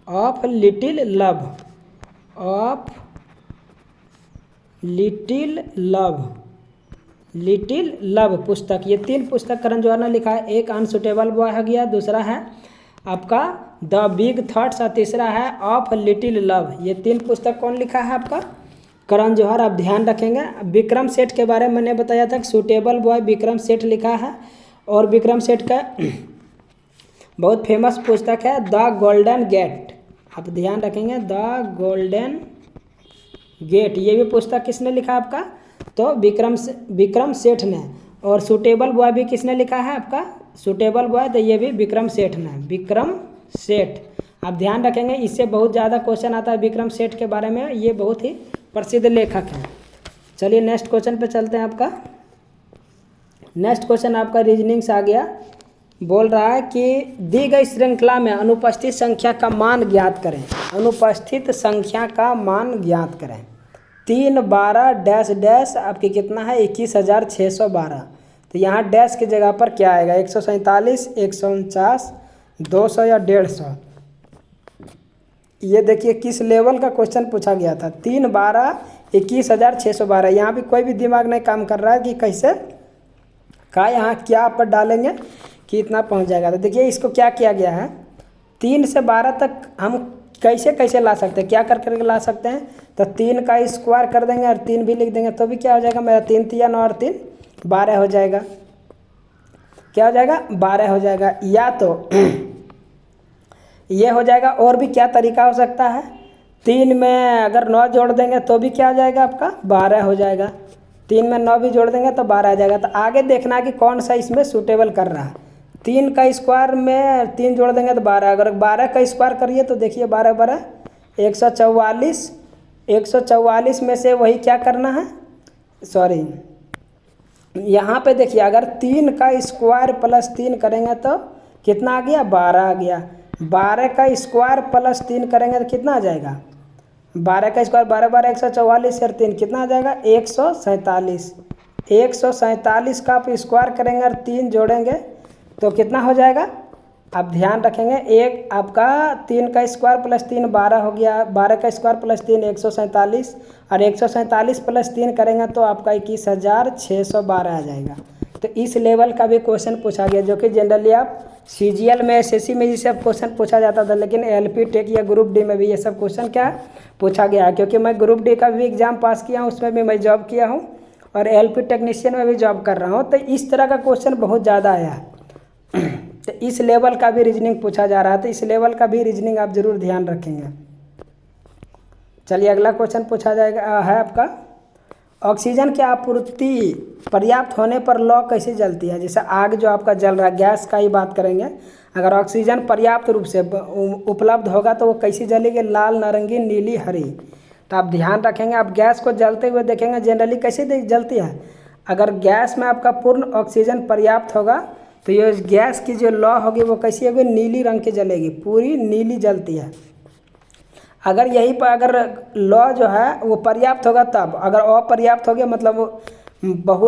Speaker 1: of little love, of little love पुस्तक। ये 3 पुस्तक करण जौहर ने लिखा है। एक अनसुटेबल बॉय हो गया, दूसरा है आपका द बिग थॉट्स, और तीसरा है ऑफ लिटिल लव। ये 3 पुस्तक कौन लिखा है आपका, करण जौहर। आप ध्यान रखेंगे। विक्रम सेठ के बारे में मैंने बताया था कि सूटेबल बॉय विक्रम सेठ लिखा है। और विक्रम सेठ का बहुत फेमस पुस्तक है द गोल्डन गेट। आप ध्यान रखेंगे, द गोल्डन गेट। ये भी पुस्तक किसने लिखा आपका, तो विक्रम सेठ ने। और सूटेबल बॉय भी किसने लिखा है आपका, सूटेबल बॉय, तो ये भी विक्रम सेठ ने, विक्रम सेठ। आप ध्यान रखेंगे, इससे बहुत ज़्यादा क्वेश्चन आता है विक्रम सेठ के बारे में। ये बहुत ही प्रसिद्ध लेखक हैं। चलिए नेक्स्ट क्वेश्चन पे चलते हैं। आपका नेक्स्ट क्वेश्चन आपका रीजनिंग से आ गया। बोल रहा है कि दी गई श्रृंखला में अनुपस्थित संख्या का मान ज्ञात करें। अनुपस्थित संख्या का मान ज्ञात करें। 3 12 डैश डैश आपकी कितना है 21,612। तो यहाँ डैश की जगह पर क्या आएगा, 147, 149, 200 या 150। ये देखिए किस लेवल का क्वेश्चन पूछा गया था, 3 12 21,612। यहाँ भी कोई भी दिमाग नहीं काम कर रहा है कि कैसे का यहाँ क्या पर डालेंगे कि इतना पहुँच जाएगा। तो देखिए इसको क्या किया गया है, 3 से 12 तक हम कैसे कैसे ला सकते हैं, क्या कर करके ला सकते हैं। तो 3 का स्क्वायर कर देंगे और 3 भी लिख देंगे तो भी क्या हो जाएगा मेरा, 3 3 9 और 3 12 हो जाएगा। क्या हो जाएगा, 12 हो जाएगा। या तो ये हो जाएगा, और भी क्या तरीका हो सकता है, 3 में अगर 9 जोड़ देंगे तो भी क्या हो जाएगा आपका 12 हो जाएगा। 3 में 9 भी जोड़ देंगे तो 12 आ जाएगा। तो आगे देखना है कि कौन सा इसमें सूटेबल कर रहा है। 3 का स्क्वायर में 3 जोड़ देंगे तो 12, अगर 12 का स्क्वायर करिए तो देखिए 12 12 144। 144 में से वही क्या करना है, सॉरी यहाँ पे देखिए अगर 3 का स्क्वायर प्लस 3 करेंगे तो कितना आ गया, 12 आ गया। 12 का स्क्वायर प्लस 3 करेंगे तो कितना आ जाएगा, 12 का स्क्वायर 12 12 144 और 3 कितना आ जाएगा, 147। 147 का आप स्क्वायर करेंगे और 3 जोड़ेंगे तो कितना हो जाएगा। आप ध्यान रखेंगे, एक आपका 3 का स्क्वायर प्लस 3 12 हो गया, 12 का स्क्वायर प्लस 3 147 और 147 प्लस 3 करेंगे तो आपका 21,612 आ जाएगा। तो इस लेवल का भी क्वेश्चन पूछा गया, जो कि जनरली आप CGL में SSC में ये सब क्वेश्चन पूछा जाता था, लेकिन LP टेक या ग्रुप डी में भी ये सब क्वेश्चन क्या पूछा गया है। क्योंकि मैं ग्रुप डी का भी एग्ज़ाम पास किया हूँ, उसमें भी मैं जॉब किया हूँ और LP टेक्नीशियन में भी जॉब कर रहा हूँ। तो इस तरह का क्वेश्चन बहुत ज़्यादा आया है। तो इस लेवल का भी रीजनिंग पूछा जा रहा है, तो इस लेवल का भी रीजनिंग आप ज़रूर ध्यान रखेंगे। चलिए अगला क्वेश्चन पूछा जाएगा है आपका, ऑक्सीजन की आपूर्ति पर्याप्त होने पर लौ कैसे जलती है। जैसे आग जो आपका जल रहा है, गैस का ही बात करेंगे, अगर ऑक्सीजन पर्याप्त रूप से उपलब्ध होगा तो वो कैसी जलेगी, लाल, नारंगी, नीली, हरी। तो आप ध्यान रखेंगे, आप गैस को जलते हुए देखेंगे जनरली कैसे जलती है। अगर गैस में आपका पूर्ण ऑक्सीजन पर्याप्त होगा तो ये गैस की जो लौ होगी वो कैसी होगी, नीली रंग की जलेगी, पूरी नीली जलती है। अगर यहीं पर अगर लौ जो है वो पर्याप्त होगा तब, अगर अपर्याप्त हो गया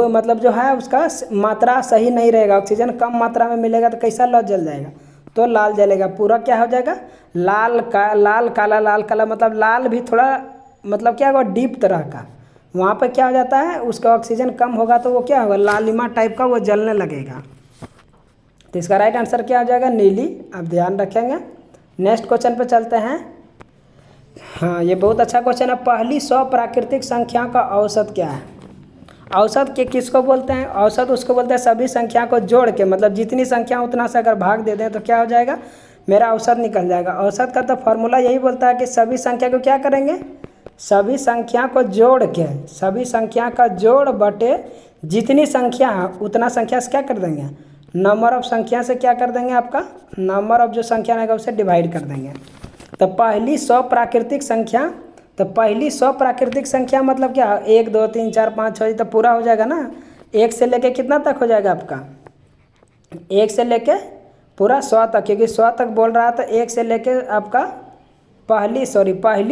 Speaker 1: मतलब जो है उसका मात्रा सही नहीं रहेगा, ऑक्सीजन कम मात्रा में मिलेगा तो कैसा लौ जल जाएगा, तो लाल जलेगा। पूरा क्या हो जाएगा, लाल काला लाल काला, मतलब लाल भी थोड़ा मतलब क्या होगा, डीप तरह का। वहाँ पर क्या हो जाता है, उसका ऑक्सीजन कम होगा तो वो क्या होगा, लालिमा टाइप का वो जलने लगेगा। तो इसका राइट आंसर क्या हो जाएगा, नीली। आप ध्यान रखेंगे। नेक्स्ट क्वेश्चन पे चलते हैं। हाँ, ये बहुत अच्छा क्वेश्चन है। पहली 100 प्राकृतिक संख्या का औसत क्या है। औसत के किसको बोलते हैं, औसत उसको बोलते हैं सभी संख्या को जोड़ के, मतलब जितनी संख्या उतना से अगर भाग दे दें तो क्या हो जाएगा, मेरा औसत निकल जाएगा। औसत का तो फॉर्मूला यही बोलता है कि सभी संख्या को क्या करेंगे, सभी संख्या को जोड़ के, सभी संख्या का जोड़ बटे जितनी संख्या है उतना संख्या से क्या कर देंगे, नंबर ऑफ संख्या से क्या कर देंगे, आपका नंबर ऑफ जो संख्या रहेगा उससे डिवाइड कर देंगे। तो पहली 100 प्राकृतिक संख्या, तो पहली 100 प्राकृतिक संख्या मतलब क्या, 1 2 3 4 5 6 तो पूरा हो जाएगा ना। 1 से लेके कितना तक हो जाएगा आपका, 1 से लेके पूरा 100 तक, क्योंकि 100 तक बोल रहा था। 1 से लेके आपका पहली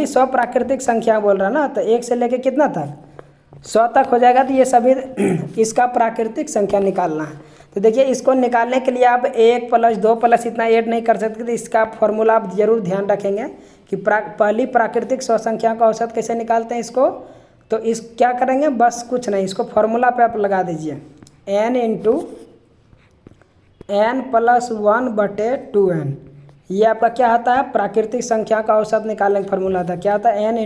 Speaker 1: 100 प्राकृतिक संख्या बोल रहा ना, तो 1 से लेके कितना तक, 100 तक हो जाएगा। तो ये सभी इसका प्राकृतिक संख्या निकालना है। तो देखिए इसको निकालने के लिए आप 1 + 2 + इतना ऐड नहीं कर सकते। तो इसका फॉर्मूला आप जरूर ध्यान रखेंगे कि पहली प्राकृतिक 100 संख्या का औसत कैसे निकालते हैं इसको। तो इस क्या करेंगे, बस कुछ नहीं, इसको फॉर्मूला पे आप लगा दीजिए, n × n + 1/2n। ये आपका क्या होता है, प्राकृतिक संख्या का औसत निकालने का फॉर्मूला था। क्या होता है, n ×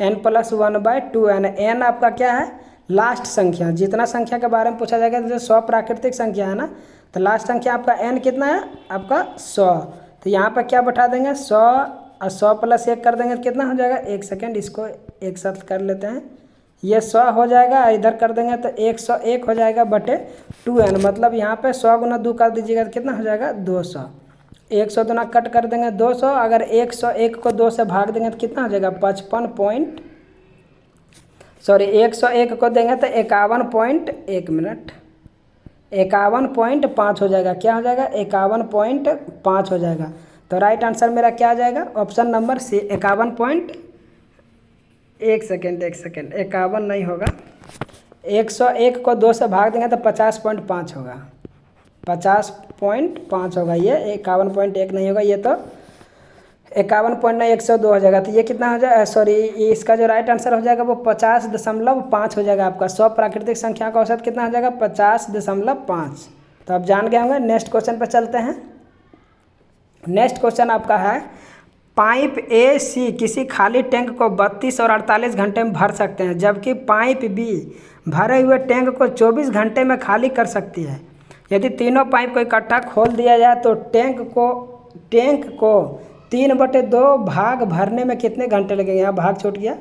Speaker 1: n + 1/2n। n आपका क्या है, लास्ट संख्या। जितना संख्या के बारे में पूछा जाएगा, जैसे 100 प्राकृतिक संख्या है ना, तो लास्ट संख्या आपका n कितना है, आपका 100। तो यहाँ पर क्या बैठा देंगे, 100 और 100 + 1 कर देंगे तो कितना हो जाएगा, 1 सेकेंड इसको एक साथ कर लेते हैं। ये 100 हो जाएगा, इधर कर देंगे तो 101 हो जाएगा बटे 2n। मतलब यहाँ पे 100 × 2 कर दीजिएगा तो कितना हो जाएगा, 200। 100 दूना कट कर देंगे 200, अगर 101 को 2 से भाग देंगे तो कितना हो जाएगा, 101 को देंगे तो 51.5 हो जाएगा। क्या हो जाएगा, 51.5 हो जाएगा। तो राइट आंसर मेरा क्या आ जाएगा, ऑप्शन नंबर सी, 51 नहीं होगा, 101 को 2 से भाग देंगे तो 50.5 होगा, 50.5 होगा। ये 51.1 नहीं होगा, ये तो 51.102 हो जाएगा। तो ये कितना हो जाएगा, सॉरी इसका जो राइट आंसर हो जाएगा वो 50.5 हो जाएगा आपका। 100 प्राकृतिक संख्या का औसत कितना हो जाएगा, 50.5। तो आप जान गए होंगे। नेक्स्ट क्वेश्चन पर चलते हैं। नेक्स्ट क्वेश्चन आपका है, पाइप ए सी किसी खाली टैंक को 32 और 48 घंटे में भर सकते हैं, जबकि पाइप बी भरे हुए टैंक को 24 घंटे में खाली कर सकती है। यदि तीनों पाइप को इकट्ठा खोल दिया जाए तो टैंक को 3/2 भाग भरने में कितने घंटे लगेंगे। यहाँ भाग छूट गया,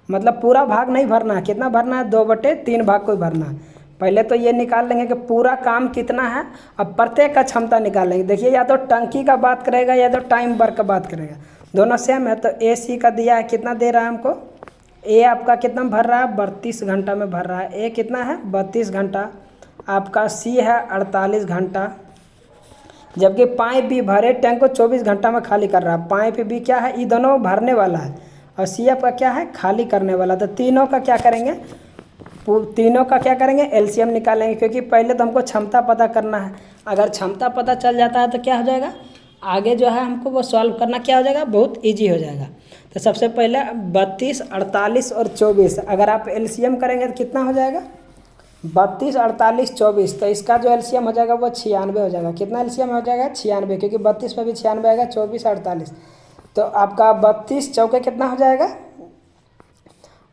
Speaker 1: मतलब पूरा भाग नहीं भरना है, कितना भरना है, 2/3 भाग को ही भरना है। पहले तो ये निकाल लेंगे कि पूरा काम कितना है, अब प्रत्येक का क्षमता निकाल लेंगे। देखिए या तो टंकी का बात करेगा या तो टाइम वर्क का बात करेगा, दोनों सेम है। तो ए सी का दिया है, कितना दे रहा है हमको, ए आपका कितना भर रहा है, 32 घंटा में भर रहा है। ए कितना है, 32 घंटा। आपका सी है 48 घंटा। जबकि पाइप भी भरे टैंक को 24 घंटा में खाली कर रहा है। पाइप भी क्या है, ये दोनों भरने वाला है और सी आपका क्या है, खाली करने वाला। तो तीनों का क्या करेंगे, एलसीएम निकालेंगे, क्योंकि पहले तो हमको क्षमता पता करना है। अगर क्षमता पता चल जाता है तो क्या हो जाएगा, आगे जो है हमको वो सॉल्व करना क्या हो जाएगा, बहुत इजी हो जाएगा। तो सबसे पहले 32, 48 और 24 अगर आप एलसीएम करेंगे तो कितना हो जाएगा, 32, 48, 24। तो इसका जो एलसीएम हो जाएगा वो 96 हो जाएगा। कितना एलसीएम हो जाएगा, 96, क्योंकि 32 में भी 96 आएगा, 24, 48। तो आपका 32 चौके कितना हो जाएगा,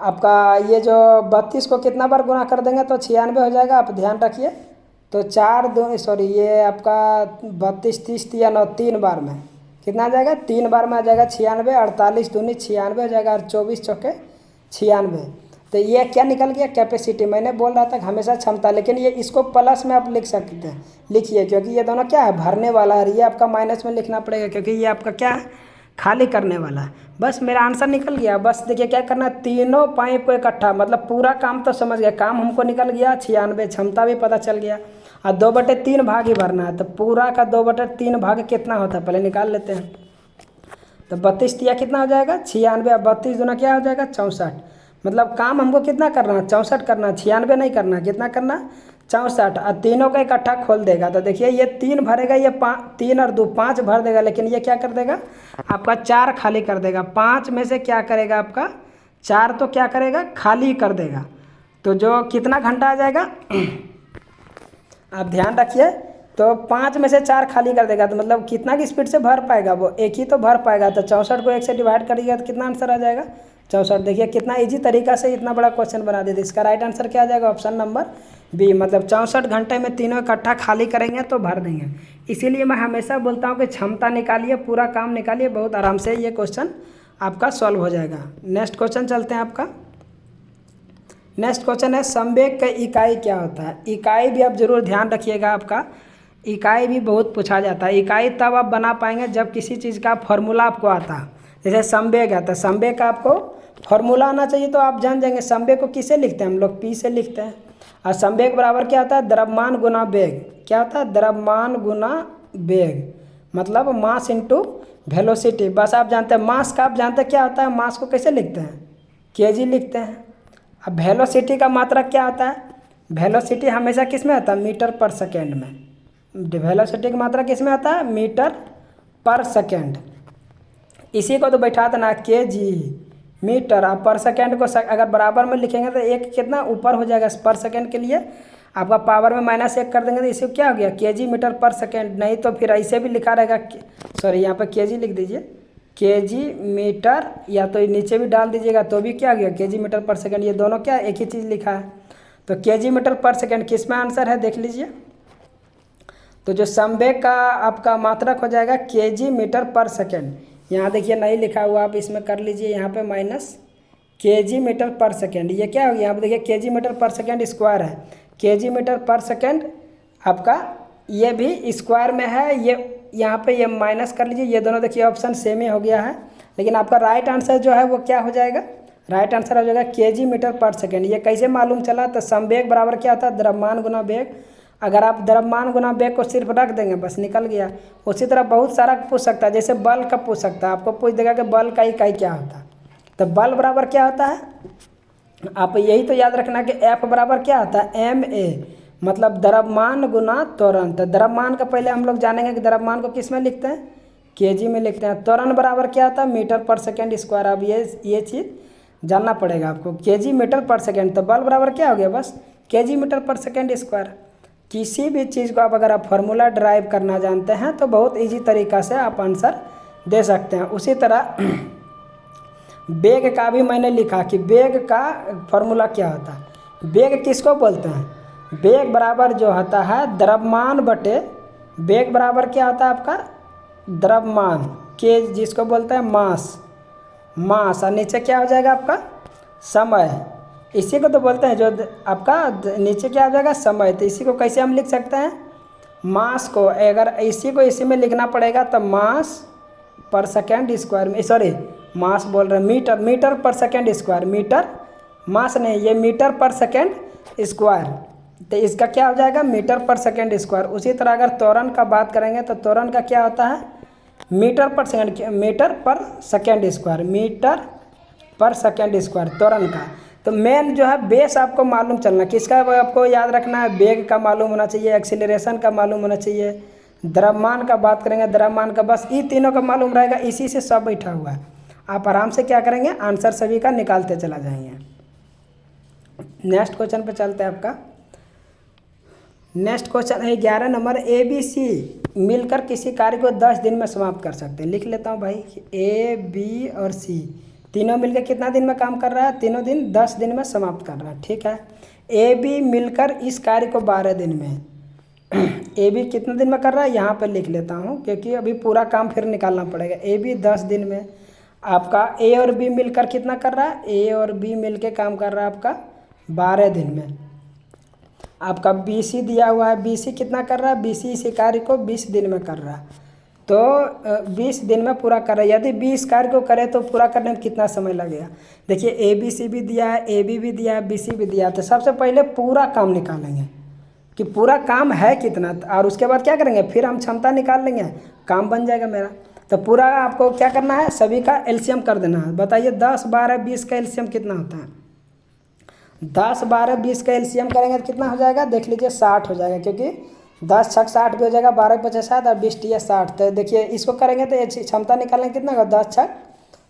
Speaker 1: आपका ये जो 32 को कितना बार गुना कर देंगे तो 96 हो जाएगा। आप ध्यान रखिए। तो ये आपका 32, 30 या 9, 3 बार में कितना आ जाएगा, 3 बार में आ जाएगा 96, 48 दूनी 96 हो जाएगा और 24 चौके 96। तो ये क्या निकल गया, कैपेसिटी। मैंने बोल रहा था कि हमेशा क्षमता, लेकिन ये इसको प्लस में आप लिख सकते हैं, लिखिए, क्योंकि ये दोनों क्या है, भरने वाला है। ये आपका माइनस में लिखना पड़ेगा क्योंकि ये आपका क्या है, खाली करने वाला है। बस मेरा आंसर निकल गया। बस देखिए क्या करना है, तीनों पाइप को इकट्ठा, मतलब पूरा काम तो समझ गया, काम हमको निकल गया 96, क्षमता भी पता चल गया, और 2/3 भाग ही भरना है। तो पूरा का 2/3 भाग कितना होता है, पहले निकाल लेते हैं। तो 32 दिया कितना हो जाएगा, 96, और 32 दूना क्या हो जाएगा, 64। मतलब काम हमको कितना करना है, 64 करना, 96 नहीं करना, कितना करना, 64। और तीनों का इकट्ठा खोल देगा। तो देखिए ये 3 भरेगा, ये 3 और 2 5 भर देगा, लेकिन ये क्या कर देगा, आपका 4 खाली कर देगा। 5 में से क्या करेगा, आपका 4 तो क्या करेगा, खाली कर देगा। तो जो कितना घंटा आ जाएगा, आप ध्यान रखिए। तो 5 में से 4 खाली कर देगा, तो मतलब कितना की स्पीड से भर पाएगा, वो एक ही तो भर पाएगा। तो 64 को 1 से डिवाइड करिएगा तो कितना आंसर आ जाएगा, 64। देखिए कितना इजी तरीका से इतना बड़ा क्वेश्चन बना दिया। इसका राइट आंसर क्या आ जाएगा, ऑप्शन नंबर बी, मतलब 64 घंटे में तीनों इकट्ठा खाली करेंगे तो भर देंगे। इसीलिए मैं हमेशा बोलता हूँ कि क्षमता निकालिए, पूरा काम निकालिए, बहुत आराम से ये क्वेश्चन आपका सॉल्व हो जाएगा। नेक्स्ट क्वेश्चन चलते हैं आपका। नेक्स्ट क्वेश्चन है, संवेग का इकाई क्या होता है। इकाई भी आप जरूर ध्यान रखिएगा, आपका इकाई भी बहुत पूछा जाता है। इकाई तब आप बना पाएंगे जब किसी चीज़ का फॉर्मूला आपको आता है। जैसे संवेग आता है, संवेग का आपको फॉर्मूला आना चाहिए, तो आप जान जाएंगे संवेग को किससे लिखते हैं, हम लोग पी से लिखते हैं। और संवेग बराबर क्या होता है, द्रव्यमान गुना वेग। क्या होता है, द्रव्यमान गुना वेग, मतलब मास इंटू वेलोसिटी। बस आप जानते हैं मास का, आप जानते हैं क्या होता है, मास को कैसे लिखते हैं, केजी लिखते हैं। अब वेलोसिटी का मात्रक क्या होता है, वेलोसिटी हमेशा किस में आता है, मीटर पर सेकेंड में। वेलोसिटी की मात्रा किस में आता है, मीटर पर सेकेंड। इसी को तो बैठा देना केजी मीटर, और पर सेकेंड को अगर बराबर में लिखेंगे तो एक कितना ऊपर हो जाएगा, पर सेकेंड के लिए आपका पावर में -1 कर देंगे तो इसे क्या हो गया, केजी मीटर पर सेकेंड। नहीं तो फिर ऐसे भी लिखा रहेगा, सॉरी यहाँ पर केजी लिख दीजिए, केजी मीटर, या तो नीचे भी डाल दीजिएगा तो भी क्या हो गया, केजी मीटर पर सेकेंड। ये दोनों क्या एक ही चीज़ लिखा है। तो केजी मीटर पर सेकेंड किस में आंसर है, देख लीजिए। तो जो संवेग का आपका मात्रक हो जाएगा केजी मीटर पर सेकेंड। यहाँ देखिए नहीं लिखा हुआ, आप इसमें कर लीजिए, यहाँ पे माइनस केजी मीटर पर सेकेंड। ये क्या हो गया, यहाँ पे देखिए केजी मीटर पर सेकेंड स्क्वायर है, केजी मीटर पर सेकेंड आपका ये भी स्क्वायर में है। ये यहाँ पे ये माइनस कर लीजिए, ये दोनों देखिए ऑप्शन सेम ही हो गया है। लेकिन आपका राइट आंसर जो है वो क्या हो जाएगा, राइट आंसर हो जाएगा केजी मीटर पर सेकेंड। ये कैसे मालूम चला, तो संवेग बराबर क्या होता है, द्रव्यमान गुना वेग। अगर आप द्रव्यमान गुना वेग को सिर्फ रख देंगे बस निकल गया। उसी तरह बहुत सारा पूछ सकता है, जैसे बल का पूछ सकता है, आपको पूछ देगा कि बल का इकाई क्या होता है। तो बल बराबर क्या होता है, आप यही तो याद रखना कि एफ बराबर क्या होता है, एम ए, मतलब द्रव्यमान गुना त्वरण। तो द्रव्यमान का पहले हम लोग जानेंगे कि द्रव्यमान को किस में लिखते हैं, केजी में लिखते हैं। त्वरण बराबर क्या होता है, मीटर पर सेकेंड स्क्वायर। अब ये चीज़ जानना पड़ेगा आपको, केजी मीटर पर सेकेंड। तो बल बराबर क्या हो गया, बस केजी मीटर पर सेकेंड स्क्वायर। किसी भी चीज़ को आप अगर आप फार्मूला ड्राइव करना जानते हैं तो बहुत ईजी तरीक़ा से आप आंसर दे सकते हैं। उसी तरह वेग का भी मैंने लिखा कि वेग का फॉर्मूला क्या होता है। वेग किसको बोलते हैं, वेग बराबर जो होता है द्रव्यमान बटे, वेग बराबर क्या होता है आपका, द्रव्यमान के, जिसको बोलते हैं मास, और नीचे क्या हो जाएगा आपका, समय। इसी को तो बोलते हैं जो आपका नीचे क्या हो जाएगा, समय। तो इसी को कैसे हम लिख सकते हैं, मास को अगर इसी को इसी में लिखना पड़ेगा तो मास पर सेकेंड स्क्वायर में, सॉरी मास बोल रहे हैं, मीटर पर सेकेंड स्क्वायर, मीटर मास नहीं, ये मीटर पर सेकेंड स्क्वायर। तो इसका क्या हो जाएगा, मीटर पर सेकेंड स्क्वायर। उसी तरह अगर त्वरण का बात करेंगे तो त्वरण का क्या होता है, मीटर पर सेकेंड स्क्वायर, मीटर पर सेकेंड स्क्वायर त्वरण का। तो मेन जो है बेस आपको मालूम चलना, किसका आपको याद रखना है, वेग का मालूम होना चाहिए, एक्सीलरेशन का मालूम होना चाहिए, द्रव्यमान का बात करेंगे, द्रव्यमान का, बस ये तीनों का मालूम रहेगा। इसी से सब बैठा हुआ है। आप आराम से क्या करेंगे, आंसर सभी का निकालते चला जाएंगे। नेक्स्ट क्वेश्चन पे चलते हैं। आपका नेक्स्ट क्वेश्चन है 11 नंबर, ए बी सी मिलकर किसी कार्य को 10 दिन में समाप्त कर सकते हैं। लिख लेता हूँ भाई, ए बी और सी तीनों मिलकर कितना दिन में काम कर रहा है, तीनों दिन 10 दिन में समाप्त कर रहा है। ठीक है, ए बी मिलकर इस कार्य को 12 दिन में ए बी कितने दिन में कर रहा है, यहाँ पर लिख लेता हूँ क्योंकि अभी पूरा काम फिर निकालना पड़ेगा। ए बी 10 दिन में, आपका ए और बी मिलकर कितना कर रहा है, ए और बी मिलकर काम कर रहा है आपका 12 दिन में। आपका बी सी दिया हुआ है, बी सी कितना कर रहा है, बी सी इसी कार्य को 20 दिन में कर रहा है। तो 20 दिन में पूरा कर रहा है। यदि 20 कार्य को करे तो पूरा करने में कितना समय लगेगा। देखिए ए बी सी भी दिया है, ए बी भी दिया है, बी सी भी दिया है। तो सबसे पहले पूरा काम निकालेंगे कि पूरा काम है कितना, और उसके बाद क्या करेंगे, फिर हम क्षमता निकाल लेंगे, काम बन जाएगा मेरा। तो पूरा आपको क्या करना है, सभी का एलसीएम कर देना है। बताइए 10, 12, 20 का एलसीएम कितना होता है। 10, 12, 20 का एलसीएम करेंगे तो कितना हो जाएगा, देख लीजिए 60 हो जाएगा, क्योंकि 10 छक 60 भी हो जाएगा, 12 50 60 और 20 टिया 60। तो देखिए इसको करेंगे तो क्षमता निकालेंगे कितना होगा, 10 छक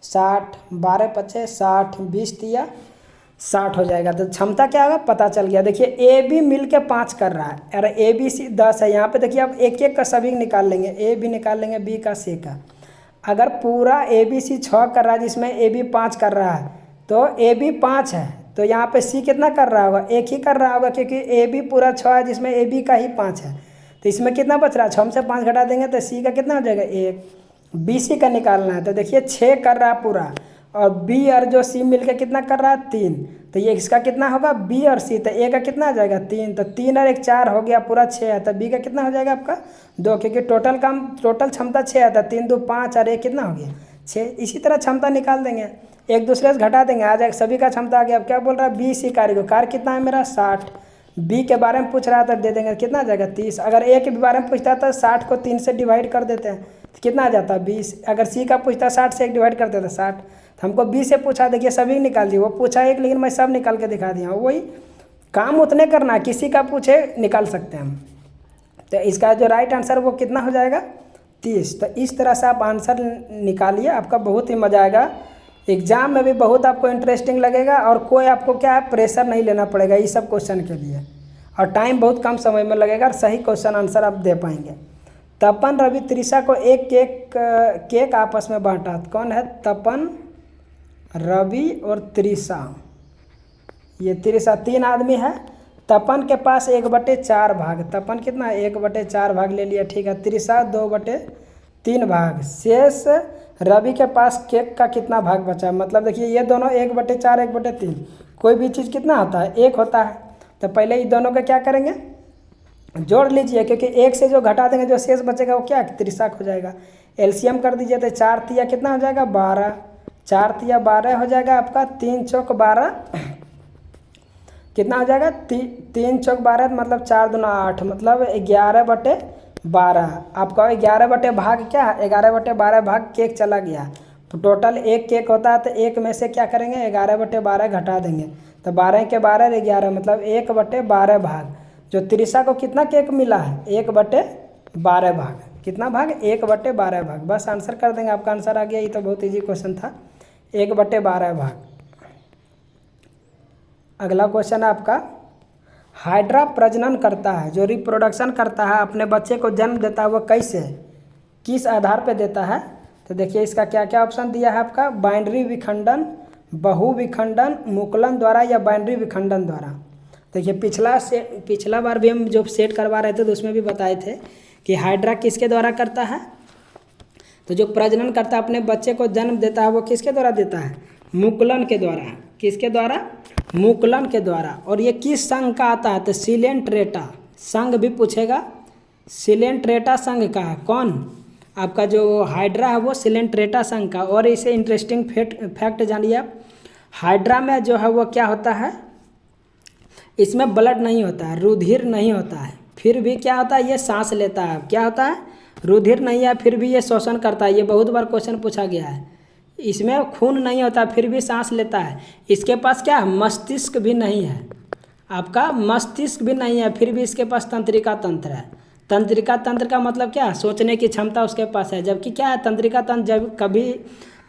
Speaker 1: 60, 12 50 60, 20 टिया 60 हो जाएगा। तो क्षमता क्या होगा पता चल गया। देखिए ए बी मिल के 5 कर रहा है, अरे ए बी सी 10 है। यहाँ पे देखिए आप एक एक का सभी निकाल लेंगे, ए बी निकाल लेंगे, बी का सी का। अगर पूरा ए बी सी 6 कर रहा है जिसमें ए बी 5 कर रहा है, तो ए बी 5 है, तो यहाँ पे सी कितना कर रहा होगा, एक ही कर रहा होगा, क्योंकि ए बी पूरा 6 है जिसमें ए बी का ही 5 है। तो इसमें कितना बच रहा है, 6 में से 5 घटा देंगे तो सी का कितना हो जाएगा 1। बी सी का निकालना है, तो देखिए 6 कर रहा है पूरा, और बी और जो सी मिलकर कितना कर रहा है 3। तो ये इसका कितना होगा, बी और सी, तो ए का कितना हो जाएगा 3। तो 3 और 1 4 हो गया, पूरा 6 है। तो बी का कितना हो जाएगा आपका 2, क्योंकि टोटल क्षमता 6 है। तो 3 2 5 और 1 कितना हो गया 6। इसी तरह क्षमता निकाल देंगे, एक दूसरे से घटा देंगे, आ जाएगा सभी का क्षमता आ गया। अब क्या बोल रहा है, बी सी कार्य को, कार्य कितना है मेरा 60। बी के बारे में पूछ रहा था, दे देंगे कितना आ जाएगा 30। अगर ए के बारे में पूछता था 60 को 3 से डिवाइड कर देते हैं तो कितना आ जाता है 20। अगर सी का पूछता 60 से 1 डिवाइड कर देता 60। तो हमको बी से पूछा, देखिए सभी निकाल दिए, वो पूछा एक लेकिन मैं सब निकाल के दिखा दिया। वही काम उतने करना, किसी का पूछे निकाल सकते हैं हम। तो इसका जो राइट आंसर वो कितना हो जाएगा 30। तो इस तरह से आप आंसर निकालिए, आपका बहुत ही मज़ा आएगा। एग्जाम में भी बहुत आपको इंटरेस्टिंग लगेगा, और कोई आपको क्या है प्रेशर नहीं लेना पड़ेगा ये सब क्वेश्चन के लिए, और टाइम बहुत कम समय में लगेगा और सही क्वेश्चन आंसर आप दे पाएंगे। तपन, रवि, त्रिशा को एक केक आपस में बांटा। कौन है, तपन, रवि और त्रिशा। ये त्रिशा 3 आदमी है। तपन के पास 1/4 भाग, तपन कितना 1/4 भाग ले लिया, ठीक है। त्रिशा 2/3 भाग। शेष रवि के पास केक का कितना भाग बचा, मतलब देखिए ये दोनों 1/4 1/3, कोई भी चीज़ कितना होता है 1 होता है। तो पहले ये दोनों का क्या करेंगे, जोड़ लीजिए, क्योंकि 1 से जो घटा देंगे जो शेष बचेगा वो क्या त्रिशा हो जाएगा। एलसीएम कर दीजिए, तो 4 तिया कितना हो जाएगा 12, 4 तिया 12 हो जाएगा आपका। 3 चौक 12 कितना हो जाएगा 3 चौक 12, मतलब 4 दूना 8, मतलब 11/12। आपका 11 भाग क्या है 11/12 भाग केक चला गया। तो टोटल 1 केक होता है, तो 1 में से क्या करेंगे 11/12 घटा देंगे, तो 12 के 12 11 मतलब 1/12 भाग। जो त्रिशा को कितना केक मिला है? 1/12 भाग। कितना भाग? 1/12 भाग। बस आंसर कर देंगे, आपका आंसर आ गया। ये तो बहुत ईजी क्वेश्चन था, 1/12 भाग। अगला क्वेश्चन है आपका, हाइड्रा प्रजनन करता है, जो रिप्रोडक्शन करता है, अपने बच्चे को जन्म देता है, वो कैसे, किस आधार पे देता है? तो देखिए इसका क्या क्या ऑप्शन दिया है आपका, बाइनरी विखंडन, बहु विखंडन, मुकुलन द्वारा या बाइनरी विखंडन द्वारा। देखिए पिछला बार भी हम जो सेट करवा रहे थे तो उसमें भी बताए थे कि हाइड्रा किसके द्वारा करता है? तो जो प्रजनन करता है, अपने बच्चे को जन्म देता है, वो किसके द्वारा देता है? मुकुलन के द्वारा। किसके द्वारा? मुकुलन के द्वारा। और ये किस संघ का आता है? तो सिलेंट्रेटा संघ भी पूछेगा, सिलेंट्रेटा संघ का है। कौन? आपका जो हाइड्रा है वो सिलेंट्रेटा संघ का। और इसे इंटरेस्टिंग फैक्ट जानिए आप, हाइड्रा में जो है वो क्या होता है, इसमें ब्लड नहीं होता है, रुधिर नहीं होता है, फिर भी क्या होता है, ये सांस लेता है। क्या होता है? रुधिर नहीं है, फिर भी ये श्वसन करता है। ये बहुत बार क्वेश्चन पूछा गया है। इसमें खून नहीं होता, फिर भी सांस लेता है। इसके पास क्या है? मस्तिष्क भी नहीं है, आपका मस्तिष्क भी नहीं है, फिर भी इसके पास तंत्रिका तंत्र है। तंत्रिका तंत्र का मतलब क्या है? सोचने की क्षमता उसके पास है। जबकि क्या है, तंत्रिका तंत्र जब कभी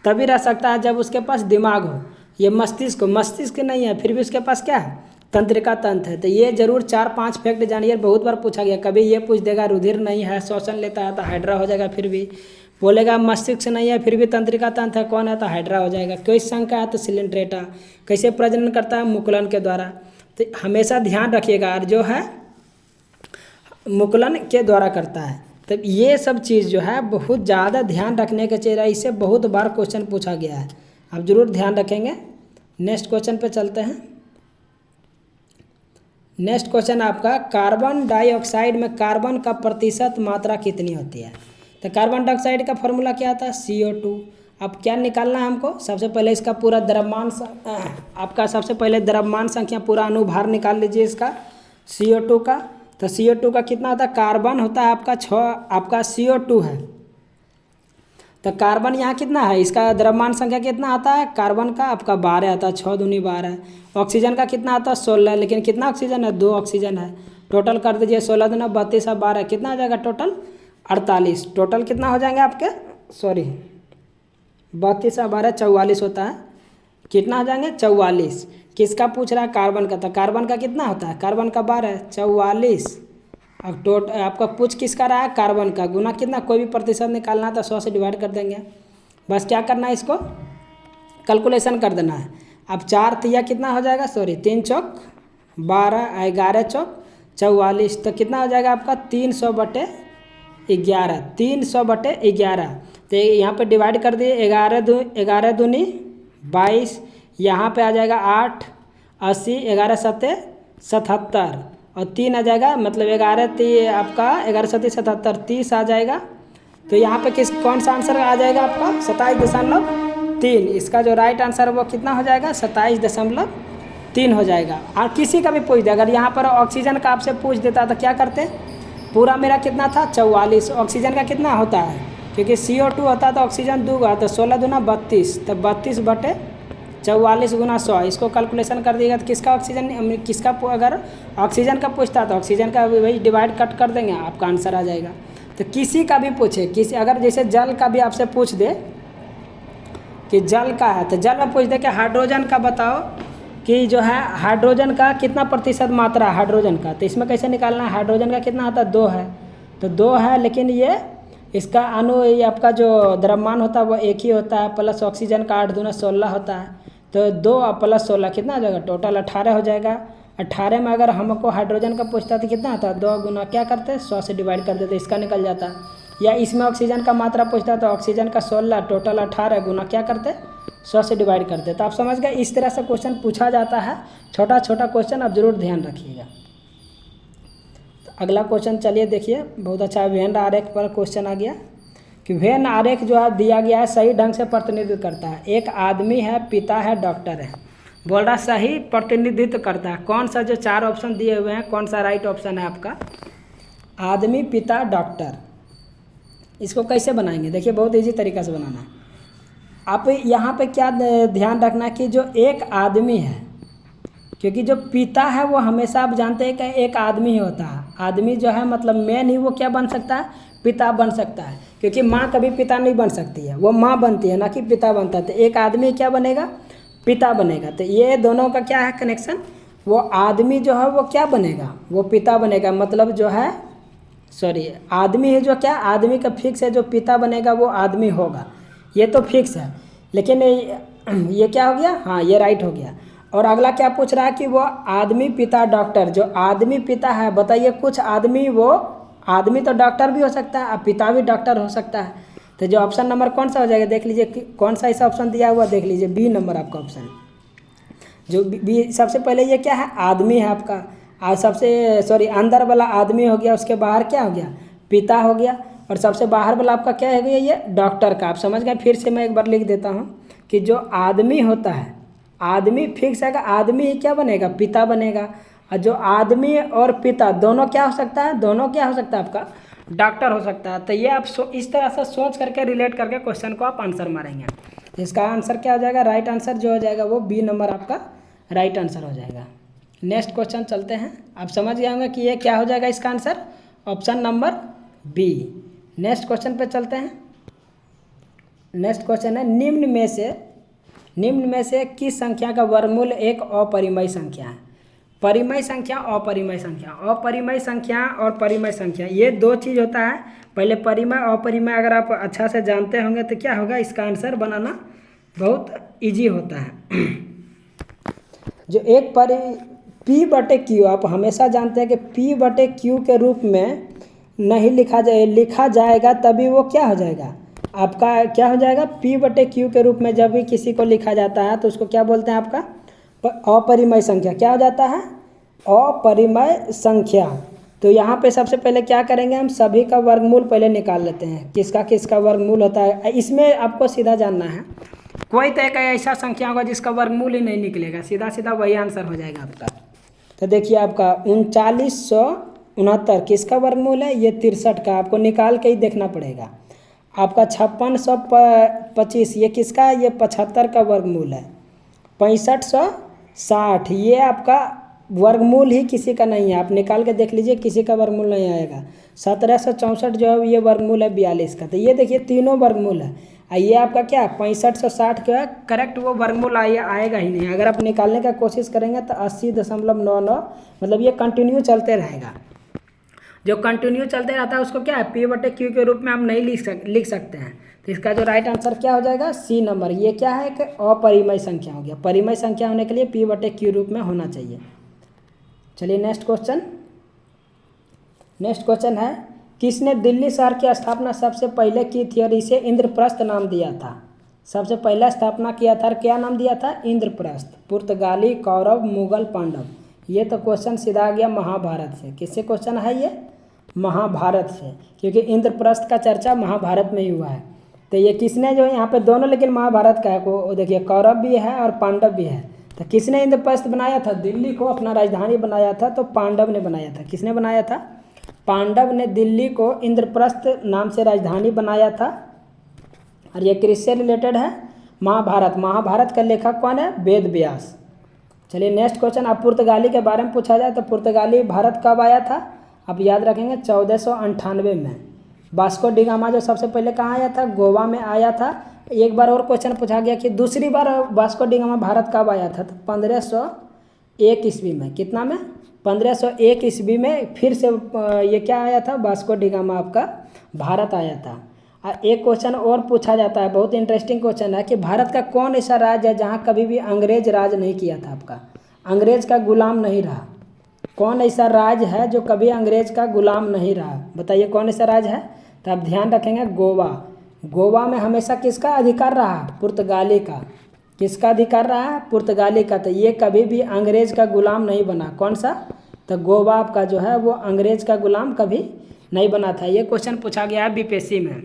Speaker 1: तभी रह सकता है जब उसके पास दिमाग हो। ये मस्तिष्क नहीं है, फिर भी उसके पास क्या है? तंत्रिका तंत्र है। तो ये जरूर 4-5 फैक्ट जानिए, बहुत बार पूछा गया। कभी ये पूछ देगा रुधिर नहीं है, श्वसन लेता है, तो हाइड्रा हो जाएगा। फिर भी बोलेगा मस्तिष्क नहीं है, फिर भी तंत्रिका तंत्र है, कौन है? तो हाइड्रा हो जाएगा। किस संघ का है? तो सिलेंट्रेटा। कैसे प्रजनन करता है? मुकुलन के द्वारा। तो हमेशा ध्यान रखिएगा, जो है मुकुलन के द्वारा करता है। तो ये सब चीज़ जो है बहुत ज़्यादा ध्यान रखने का चाहिए, इससे बहुत बार क्वेश्चन पूछा गया है, आप जरूर ध्यान रखेंगे। नेक्स्ट क्वेश्चन पे चलते हैं। नेक्स्ट क्वेश्चन आपका, कार्बन डाइऑक्साइड में कार्बन का प्रतिशत मात्रा कितनी होती है? तो कार्बन डाइऑक्साइड का फॉर्मूला क्या आता है? CO2। अब क्या निकालना है हमको? सबसे पहले इसका पूरा द्रव्यमान आपका सबसे पहले द्रव्यमान संख्या पूरा अनुभार निकाल लीजिए इसका CO2 का। तो CO2 का कितना होता है? कार्बन होता है आपका 6, आपका CO2 है। तो कार्बन यहाँ कितना है? इसका द्रव्यमान संख्या कितना आता है? कार्बन का आपका 12 आता है, 6 दूनी 12। ऑक्सीजन का कितना आता है? 16। लेकिन कितना ऑक्सीजन है? 2 ऑक्सीजन है। टोटल कर दीजिए 16 दूना 32 और 12 कितना आ जाएगा? टोटल 48। टोटल कितना हो जाएंगे आपके? 32 और 12 44 होता है। कितना हो जाएंगे? 44। किसका पूछ रहा है? कार्बन का। तो कार्बन का कितना होता है? कार्बन का 12, 44। अब आपका पूछ किसका रहा है? कार्बन का। गुना कितना? कोई भी प्रतिशत निकालना है तो 100 से डिवाइड कर देंगे। बस क्या करना है, इसको कैलकुलेशन कर देना है। अब 4 तिया कितना हो जाएगा? 3 चौक 12, 11 चौक 44। तो कितना हो जाएगा आपका? 300/11। 300/11। तो यहाँ पे डिवाइड कर दिए, 11 दूनी 22। यहाँ पे आ जाएगा 8, 80, 11 सत्ते 77 और 3 आ जाएगा, मतलब 11 आपका 11 सत्ते 77, 30 आ जाएगा। तो यहाँ पे कौन सा आंसर आ जाएगा आपका? 27.3। इसका जो राइट आंसर है वो कितना हो जाएगा? 27.3 हो जाएगा। और किसी का भी पूछ दे, अगर यहाँ पर ऑक्सीजन का आपसे पूछ देता तो क्या करते? पूरा मेरा कितना था? 44। ऑक्सीजन का कितना होता है? क्योंकि CO2 होता है तो ऑक्सीजन 2 का, तो 16 दूना 32। तो 32/44 गुना 100। इसको कैलकुलेशन कर दिएगा तो किसका ऑक्सीजन, किसका अगर ऑक्सीजन का पूछता तो ऑक्सीजन का वही डिवाइड कट कर देंगे, आपका आंसर आ जाएगा। तो किसी का भी पूछे, किसी अगर जैसे जल का भी आपसे पूछ दे कि जल का है, तो जल में पूछ दे कि हाइड्रोजन का बताओ कि जो है हाइड्रोजन का कितना प्रतिशत मात्रा है हाइड्रोजन का। तो इसमें कैसे निकालना है? हाइड्रोजन का कितना होता है? 2 है। तो 2 है, लेकिन ये इसका ये आपका जो द्रव्यमान होता है वो एक ही होता है, प्लस ऑक्सीजन का 8 दूना 16 होता है। तो 2 + 16 कितना हो जाएगा? टोटल 18 हो जाएगा। 18 में अगर हमको हाइड्रोजन का पूछता तो कितना आता है? 2 गुना क्या करते? 100 से डिवाइड कर देते, इसका निकल जाता। या इसमें ऑक्सीजन का मात्रा पूछता तो ऑक्सीजन का 16, टोटल 18 गुना क्या करते? 100 से डिवाइड करते। तो आप समझ गए, इस तरह से क्वेश्चन पूछा जाता है। छोटा छोटा क्वेश्चन आप जरूर ध्यान रखिएगा। तो अगला क्वेश्चन चलिए देखिए, बहुत अच्छा वेन आरेख पर क्वेश्चन आ गया कि वेन आरेख जो है दिया गया है सही ढंग से प्रतिनिधित्व करता है। एक आदमी है, पिता है, डॉक्टर है। बोल रहा सही प्रतिनिधित्व करता है। कौन सा जो 4 ऑप्शन दिए हुए हैं, कौन सा राइट ऑप्शन है आपका? आदमी, पिता, डॉक्टर। इसको कैसे बनाएंगे? देखिए बहुत इजी तरीका से बनाना है। आप यहाँ पे क्या ध्यान रखना कि जो एक आदमी है क्योंकि जो पिता है वो हमेशा आप जानते हैं कि एक आदमी ही होता है। आदमी जो है मतलब मैन ही वो क्या बन सकता है, पिता बन सकता है। क्योंकि माँ कभी पिता नहीं बन सकती है, वो माँ बनती है ना कि पिता बनता है। तो एक आदमी क्या बनेगा, पिता बनेगा। तो ये दोनों का क्या है कनेक्शन, वो आदमी जो है वो क्या बनेगा, वो पिता बनेगा। मतलब जो है सॉरी आदमी है जो क्या, आदमी का फिक्स है, जो पिता बनेगा वो आदमी होगा, ये तो फिक्स है। लेकिन ये क्या हो गया, हाँ ये राइट हो गया। और अगला क्या पूछ रहा है कि वो आदमी पिता डॉक्टर, जो आदमी पिता है बताइए, कुछ आदमी वो आदमी तो डॉक्टर भी हो सकता है और पिता भी डॉक्टर हो सकता है। तो जो ऑप्शन नंबर कौन सा हो जाएगा देख लीजिए, कौन सा ऐसा ऑप्शन दिया हुआ देख लीजिए, बी नंबर आपका ऑप्शन। जो बी सबसे पहले ये क्या है, आदमी है आपका, और सबसे सॉरी अंदर वाला आदमी हो गया, उसके बाहर क्या हो गया, पिता हो गया, और सबसे बाहर वाला आपका क्या हो गया, ये डॉक्टर का। आप समझ गए। फिर से मैं एक बार लिख देता हूँ कि जो आदमी होता है, आदमी फिक्स है, आदमी ही क्या बनेगा, पिता बनेगा। और जो आदमी और पिता दोनों क्या हो सकता है, दोनों क्या हो सकता है आपका, डॉक्टर हो सकता है। तो ये आप इस तरह से सोच करके रिलेट करके क्वेश्चन को आप आंसर मारेंगे। इसका आंसर क्या हो जाएगा, राइट आंसर जो हो जाएगा वो बी नंबर आपका राइट आंसर हो जाएगा। नेक्स्ट क्वेश्चन चलते हैं। आप समझ गए होंगे कि ये क्या हो जाएगा इसका answer, option number B. Next question पे चलते हैं। नेक्स्ट क्वेश्चन है, निम्न में से किस संख्या का वर्गमूल एक अपरिमेय संख्या है। परिमेय संख्या, अपरिमेय संख्या, अपरिमेय संख्या और परिमेय संख्या, ये दो चीज़ होता है। पहले परिमेय अपरिमेय अगर आप अच्छा से जानते होंगे तो क्या होगा, इसका आंसर बनाना बहुत इजी होता है। जो एक पी बटे क्यू, आप हमेशा जानते हैं कि पी बटे क्यू के रूप में नहीं लिखा जाएगा तभी वो क्या हो जाएगा, आपका क्या हो जाएगा, पी बटे क्यू के रूप में जब भी किसी को लिखा जाता है तो उसको क्या बोलते हैं, आपका अपरिमेय संख्या क्या हो जाता है, अपरिमेय संख्या। तो यहाँ पे सबसे पहले क्या करेंगे, हम सभी का वर्गमूल पहले निकाल लेते हैं, किसका किसका वर्गमूल होता है। इसमें आपको सीधा जानना है, कोई तो एक ऐसा संख्या होगा जिसका वर्गमूल ही नहीं निकलेगा, सीधा सीधा वही आंसर हो जाएगा आपका। तो देखिए आपका 3969 किसका वर्गमूल है, ये 63 का, आपको निकाल के ही देखना पड़ेगा। आपका 5625 ये किसका है, ये 75 का वर्गमूल है। 6560 ये आपका वर्गमूल ही किसी का नहीं है, आप निकाल के देख लीजिए, किसी का वर्गमूल नहीं आएगा। 1764 जो है ये वर्गमूल है 42 का। तो ये देखिए तीनों वर्गमूल है। ये आपका क्या 6560 जो है करेक्ट वो वर्गमूल आएगा ही नहीं। अगर आप निकालने का कोशिश करेंगे तो 80.99, मतलब ये कंटिन्यू चलते रहेगा। जो कंटिन्यू चलते रहता है उसको क्या है, पी बटे क्यू के रूप में हम नहीं लिख सकते हैं। तो इसका जो राइट आंसर क्या हो जाएगा, सी नंबर। ये क्या है कि अपरिमेय संख्या हो गया। परिमेय संख्या होने के लिए पी बटे क्यू रूप में होना चाहिए। चलिए नेक्स्ट क्वेश्चन है, किसने दिल्ली शहर की स्थापना सबसे पहले की थी और इसे इंद्रप्रस्थ नाम दिया था। सबसे पहला स्थापना किया था, क्या नाम दिया था, इंद्रप्रस्थ। पुर्तगाली, कौरव, मुगल, पांडव। ये तो क्वेश्चन सीधा आ गया महाभारत से। किससे क्वेश्चन है ये, महाभारत से, क्योंकि इंद्रप्रस्थ का चर्चा महाभारत में ही हुआ है। तो ये किसने जो यहाँ पे दोनों लेकिन महाभारत का है, को देखिए कौरव भी है और पांडव भी है। तो किसने इंद्रप्रस्थ बनाया था, दिल्ली को अपना राजधानी बनाया था तो पांडव ने बनाया था। किसने बनाया था, पांडव ने दिल्ली को इंद्रप्रस्थ नाम से राजधानी बनाया था। और ये किससे रिलेटेड है, महाभारत। महाभारत का लेखक कौन है, वेद व्यास। चलिए नेक्स्ट क्वेश्चन, आप पुर्तगाली के बारे में पूछा जाए तो पुर्तगाली भारत कब आया था, आप याद रखेंगे 1498 में। वास्को डी गामा जो सबसे पहले कहाँ आया था, गोवा में आया था। एक बार और क्वेश्चन पूछा गया कि दूसरी बार वास्को डी गामा भारत कब आया था, तो 1501 ईस्वी में। कितना में, 1501 ईस्वी में फिर से ये क्या आया था, वास्को डी गामा आपका भारत आया था। एक क्वेश्चन और पूछा जाता है, बहुत इंटरेस्टिंग क्वेश्चन है कि भारत का कौन ऐसा राज्य है जहाँ कभी भी अंग्रेज राज नहीं किया था, आपका अंग्रेज का गुलाम नहीं रहा। कौन ऐसा राज्य है जो कभी अंग्रेज का गुलाम नहीं रहा, बताइए कौन ऐसा राज्य है। तो आप ध्यान रखेंगे, गोवा। गोवा में हमेशा किसका अधिकार रहा, पुर्तगाली का। किसका अधिकार रहा है, पुर्तगाली का। तो ये कभी भी अंग्रेज का गुलाम नहीं बना। कौन सा, तो गोवा आपका जो है वो अंग्रेज का गुलाम कभी नहीं बना था। ये क्वेश्चन पूछा गया है बीपीएससी में।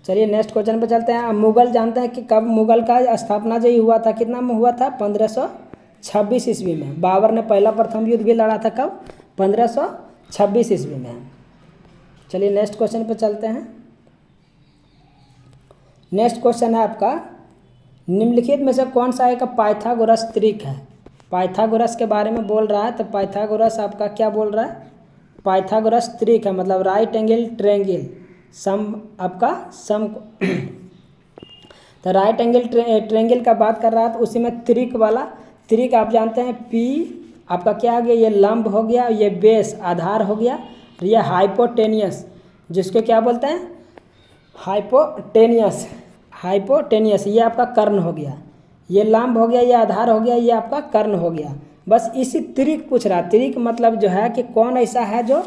Speaker 1: चलिए नेक्स्ट क्वेश्चन पे चलते हैं। मुगल जानते हैं कि कब मुगल का स्थापना जो हुआ था, कितना में हुआ था, 1526 ईस्वी में। बाबर ने पहला प्रथम युद्ध भी लड़ा था कब, 1526 ईस्वी में। चलिए नेक्स्ट क्वेश्चन पे चलते हैं। नेक्स्ट क्वेश्चन है आपका, निम्नलिखित में से कौन सा एक पाइथागोरस त्रिक है। पाइथागोरस के बारे में बोल रहा है, तो पाइथागोरस आपका क्या बोल रहा है, पाइथागोरस त्रिक है, मतलब राइट एंगल ट्रायंगल, सम आपका सम तो राइट एंगल ट्रायंगल का बात कर रहा है, तो उसी में त्रिक वाला, त्रिक आप जानते हैं पी आपका क्या हो गया, ये लंब हो गया, ये बेस आधार हो गया, ये हाइपोटेनियस जिसको क्या बोलते हैं, हाइपोटेनियस, हाइपोटेनियस ये आपका कर्ण हो गया, ये लंब हो गया, ये आधार हो गया, ये आपका कर्ण हो गया। बस इसी त्रिक पूछ रहा, त्रिक मतलब जो है कि कौन ऐसा है जो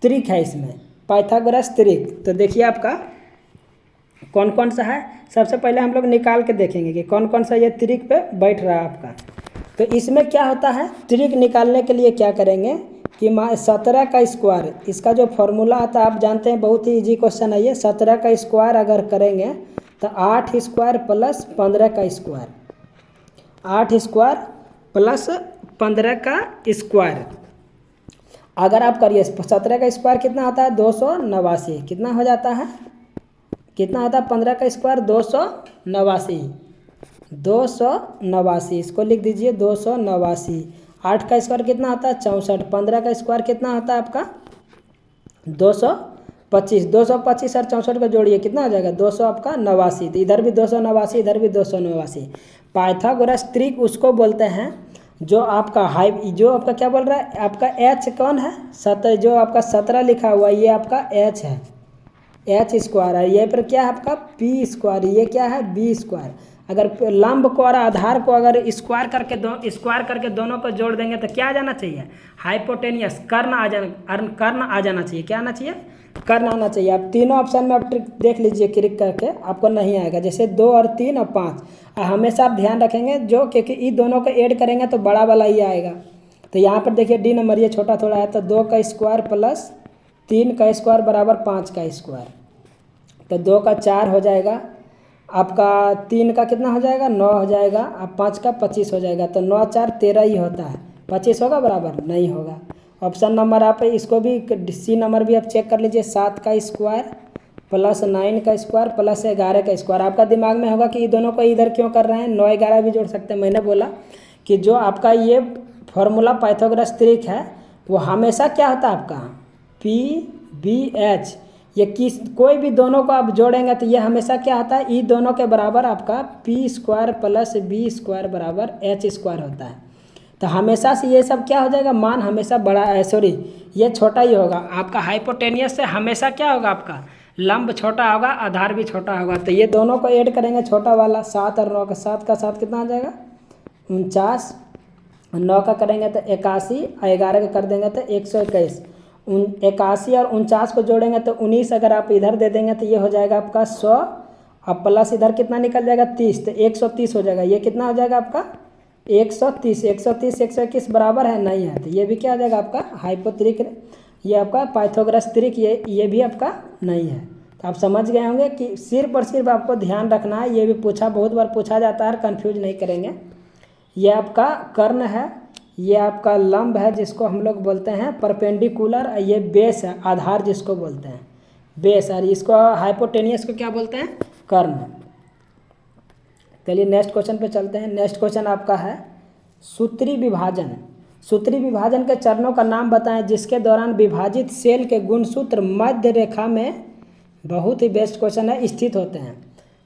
Speaker 1: त्रिक है इसमें, पाइथागोरस त्रिक। तो देखिए आपका कौन कौन सा है, सबसे पहले हम लोग निकाल के देखेंगे कि कौन कौन सा ये त्रिक पे बैठ रहा है आपका। तो इसमें क्या होता है, त्रिक निकालने के लिए क्या करेंगे कि 17 का स्क्वायर, इसका जो फॉर्मूला आता है आप जानते हैं, बहुत ही इजी क्वेश्चन है ये। 17 का स्क्वायर अगर करेंगे तो 8 स्क्वायर प्लस 15 का स्क्वायर, 8 स्क्वायर प्लस 15 का स्क्वायर अगर आप करिए, 17 का स्क्वायर कितना आता है 289, कितना हो जाता है, कितना होता है 15 का स्क्वायर 289, 289 इसको लिख दीजिए 289। 8 का स्क्वायर कितना आता है 64, 15 का स्क्वायर कितना आता है आपका 225, 225 और 64 को जोड़िए कितना हो जाएगा 200 आपका 89, तो इधर भी 289 इधर भी 289। पाइथागोरस त्रिक उसको बोलते हैं जो आपका जो आपका क्या बोल रहा है, आपका एच कौन है 17, जो आपका 17 लिखा हुआ है ये आपका एच है, एच स्क्वायर है, ये पर क्या है आपका पी स्क्वायर, ये क्या है बी स्क्वायर। अगर लंब को और आधार को अगर स्क्वायर करके दोनों को जोड़ देंगे तो क्या आ जाना चाहिए, हाइपोटेनियस कर्ण आ जाना चाहिए, क्या आना चाहिए, कर्ण आना चाहिए। आप तीनों ऑप्शन में आप ट्रिक देख लीजिए, क्लिक करके आपको नहीं आएगा, जैसे 2 और 3 और 5, हमेशा आप ध्यान रखेंगे जो क्योंकि इन दोनों को ऐड करेंगे तो बड़ा वाला ही आएगा। तो यहाँ पर देखिए डी नंबर ये छोटा थोड़ा है, तो 2 का स्क्वायर प्लस 3 का स्क्वायर बराबर 5 का स्क्वायर, तो 2 का 4 हो जाएगा आपका, 3 का कितना हो जाएगा 9 हो जाएगा, अब 5 का 25 हो जाएगा, तो 9 4 13 ही होता है, 25 होगा बराबर नहीं होगा। ऑप्शन नंबर आप इसको भी सी नंबर भी आप चेक कर लीजिए, 7 का स्क्वायर प्लस 9 का स्क्वायर प्लस 11 का स्क्वायर। आपका दिमाग में होगा कि ये दोनों को इधर क्यों कर रहे हैं, 9 11 भी जोड़ सकते हैं। मैंने बोला कि जो आपका ये फॉर्मूला पाइथागोरस त्रिक है वो हमेशा क्या होता है आपका पी बी एच, ये कोई भी दोनों को आप जोड़ेंगे तो ये हमेशा क्या होता है, ई दोनों के बराबर आपका P square plus B square बराबर एच स्क्वायर होता है। तो हमेशा से ये सब क्या हो जाएगा, मान हमेशा बड़ा है, सॉरी ये छोटा ही होगा आपका, हाइपोटेनियस से हमेशा क्या होगा आपका लंब छोटा होगा, आधार भी छोटा होगा। तो ये दोनों को ऐड करेंगे छोटा वाला, 7 और 9 का, 7 का 7 कितना आ जाएगा 49, 9 का करेंगे तो 81 और 11 का कर देंगे तो 121, 81 और 49 को जोड़ेंगे तो 19, अगर आप इधर दे देंगे तो ये हो जाएगा आपका 100 और प्लस इधर कितना निकल जाएगा 30, तो 130 हो जाएगा। ये कितना हो जाएगा आपका 130, 130 121 बराबर है नहीं है, तो ये भी क्या हो जाएगा आपका हाइपोत्रिक, ये आपका पाइथागोरस त्रिक, ये भी आपका नहीं है। तो आप समझ गए होंगे कि सिर्फ और सिर्फ आपको ध्यान रखना है, ये भी बहुत बार पूछा जाता है, कंफ्यूज नहीं करेंगे। ये आपका कर्ण है, ये आपका लंब है जिसको हम लोग बोलते हैं परपेंडिकुलर, ये बेस है आधार जिसको बोलते हैं बेस, और इसको हाइपोटेनियस को क्या बोलते हैं कर्ण। चलिए नेक्स्ट क्वेश्चन पे चलते हैं। नेक्स्ट क्वेश्चन आपका है सूत्री विभाजन। सूत्री विभाजन के चरणों का नाम बताएं जिसके दौरान विभाजित सेल के गुणसूत्र मध्य रेखा में, बहुत ही बेस्ट क्वेश्चन है, स्थित होते हैं।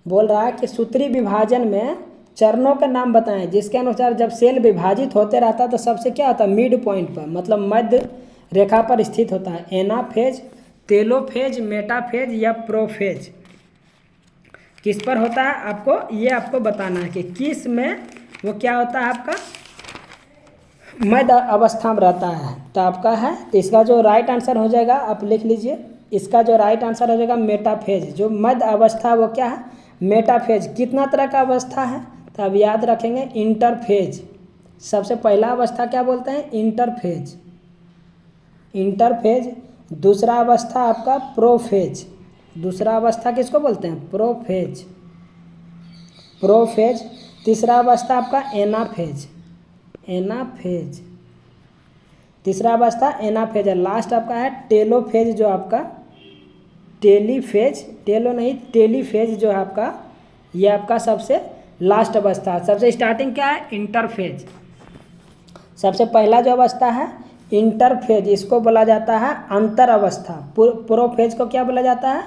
Speaker 1: बोल रहा है कि सूत्री विभाजन में चरणों के नाम बताएं जिसके अनुसार जब सेल विभाजित होते रहता है तो सबसे क्या होता है मिड पॉइंट पर, मतलब मध्य रेखा पर स्थित होता है। एनाफेज, टेलोफेज, मेटाफेज या प्रोफेज, किस पर होता है आपको ये आपको बताना है कि किस में वो क्या होता है आपका मध्य अवस्था में रहता है। तो आपका है, तो इसका जो राइट आंसर हो जाएगा आप लिख लीजिए, इसका जो राइट आंसर हो जाएगा मेटाफेज, जो मध्य अवस्था वो क्या है मेटाफेज। कितना तरह का अवस्था है तो अब याद रखेंगे इंटरफेज, सबसे पहला अवस्था क्या बोलते हैं इंटरफेज, इंटरफेज। दूसरा अवस्था आपका प्रोफेज, दूसरा अवस्था किसको बोलते हैं प्रोफेज, प्रोफेज। तीसरा अवस्था आपका एनाफेज, एनाफेज, तीसरा अवस्था एनाफेज है। लास्ट आपका है टेलोफेज, जो आपका टेलीफेज, टेलो नहीं टेलीफेज जो है आपका, ये आपका सबसे लास्ट अवस्था है। सबसे स्टार्टिंग क्या है इंटरफेज, सबसे पहला जो अवस्था है इंटरफेज, इसको बोला जाता है अंतर अवस्था। प्रोफेज को क्या बोला जाता है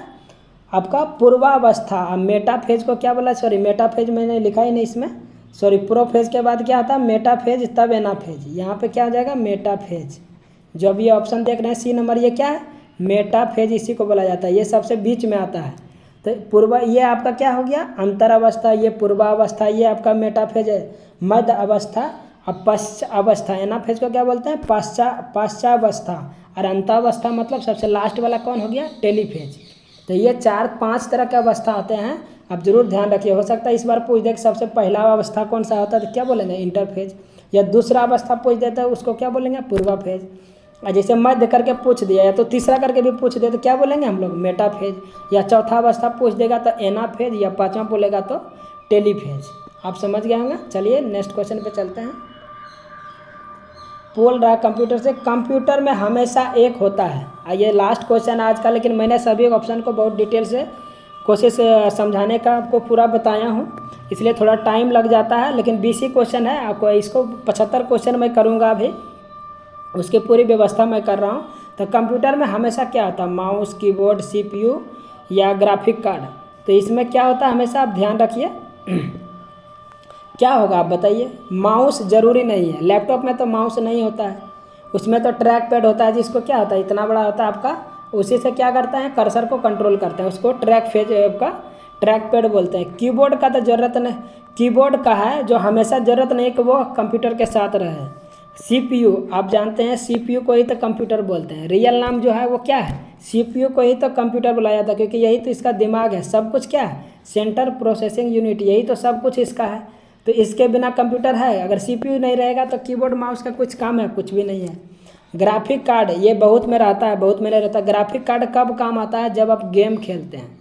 Speaker 1: आपका पूर्वावस्था। अब मेटाफेज को क्या बोला, सॉरी मेटाफेज मैंने लिखा ही नहीं इसमें, सॉरी प्रोफेज के बाद क्या आता है मेटाफेज, तब एनाफेज। यहाँ पे क्या आ जाएगा मेटाफेज। जो अभी ऑप्शन देख रहे हैं सी नंबर, ये क्या है मेटाफेज, इसी को बोला जाता है। ये सबसे बीच में आता है। तो पूर्व ये आपका क्या हो गया अंतर अवस्था, ये पूर्वावस्था, ये आपका मेटाफेज है मध्य अवस्था। अब पश्चावस्था, एनाफेज को क्या बोलते हैं पश्चावस्था। और अंतावस्था मतलब सबसे लास्ट वाला कौन हो गया टेलीफेज। तो ये 4-5 तरह के अवस्था आते हैं, आप जरूर ध्यान रखिए। हो सकता है इस बार पूछ दे कि सबसे पहला अवस्था कौन सा होता है, तो क्या बोलेंगे इंटरफेज। या दूसरा अवस्था पूछ देता है उसको क्या बोलेंगे पूर्वाफेज। और जैसे मध्य करके पूछ दिया या तो तीसरा करके भी पूछ दे तो क्या बोलेंगे हम लोग मेटाफेज। या चौथा अवस्था पूछ देगा तो एनाफेज, या पाँचवा बोलेगा तो टेलीफेज। आप समझ गए होंगे। चलिए नेक्स्ट क्वेश्चन पे चलते हैं। बोल रहा है कंप्यूटर से, कंप्यूटर में हमेशा एक होता है। ये लास्ट क्वेश्चन आज का, लेकिन मैंने सभी ऑप्शन को बहुत डिटेल से कोशिश समझाने का आपको पूरा बताया हूँ, इसलिए थोड़ा टाइम लग जाता है। लेकिन 20 क्वेश्चन है, आपको इसको 75 क्वेश्चन मैं करूँगा अभी, उसकी पूरी व्यवस्था मैं कर रहा हूँ। तो कंप्यूटर में हमेशा क्या होता है माउस, कीबोर्ड, CPU या ग्राफिक कार्ड। तो इसमें क्या होता है हमेशा आप ध्यान रखिए क्या होगा आप बताइए। माउस जरूरी नहीं है, लैपटॉप में तो माउस नहीं होता है, उसमें तो ट्रैक पैड होता है, जिसको क्या होता है इतना बड़ा होता है आपका, उसी से क्या करते हैं कर्सर को कंट्रोल करते हैं, उसको ट्रैक पैड बोलते हैं। कीबोर्ड का तो ज़रूरत नहीं, कीबोर्ड का है जो हमेशा ज़रूरत नहीं कि वो कंप्यूटर के साथ रहे। CPU आप जानते हैं, CPU को ही तो कंप्यूटर बोलते हैं, रियल नाम जो है वो क्या है CPU को ही तो कंप्यूटर बुलाया था, क्योंकि यही तो इसका दिमाग है। सब कुछ क्या है सेंटर प्रोसेसिंग यूनिट, यही तो सब कुछ इसका है। तो इसके बिना कंप्यूटर है, अगर CPU नहीं रहेगा तो कीबोर्ड माउस का कुछ काम है, कुछ भी नहीं है। ग्राफिक कार्ड ये बहुत में रहता है, बहुत में नहीं रहता। ग्राफिक कार्ड कब काम आता है, जब आप गेम खेलते हैं।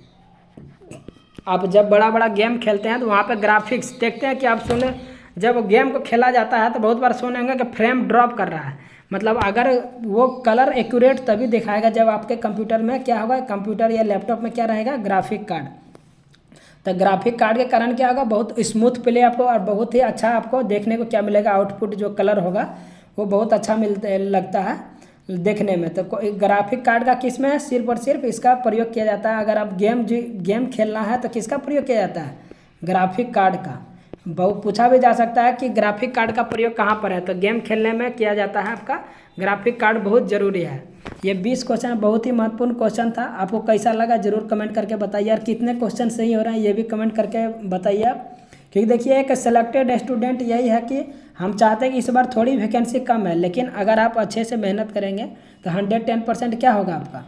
Speaker 1: आप जब बड़ा बड़ा गेम खेलते हैं तो वहाँ पे ग्राफिक्स देखते हैं कि आप सुने, जब गेम को खेला जाता है तो बहुत बार सुने होंगे कि फ्रेम ड्रॉप कर रहा है, मतलब अगर वो कलर एक्यूरेट तभी दिखाएगा जब आपके कंप्यूटर में क्या होगा, कंप्यूटर या लैपटॉप में क्या रहेगा ग्राफिक कार्ड। तो ग्राफिक कार्ड के कारण क्या होगा बहुत स्मूथ प्ले आपको, और बहुत ही अच्छा आपको देखने को क्या मिलेगा, आउटपुट जो कलर होगा वो बहुत अच्छा लगता है देखने में। तो ग्राफिक कार्ड का किस में है, सिर्फ और सिर्फ इसका प्रयोग किया जाता है। अगर आप गेम खेलना है तो किसका प्रयोग किया जाता है ग्राफिक कार्ड का। बहुत पूछा भी जा सकता है कि ग्राफिक कार्ड का प्रयोग कहाँ पर है, तो गेम खेलने में किया जाता है। आपका ग्राफिक कार्ड बहुत ज़रूरी है। ये 20 क्वेश्चन बहुत ही महत्वपूर्ण क्वेश्चन था। आपको कैसा लगा जरूर कमेंट करके बताइए, और कितने क्वेश्चन सही हो रहे हैं ये भी कमेंट करके बताइए आप। क्योंकि देखिए एक सिलेक्टेड स्टूडेंट यही है कि हम चाहते हैं कि इस बार थोड़ी वैकेंसी कम है, लेकिन अगर आप अच्छे से मेहनत करेंगे तो 110% क्या होगा आपका।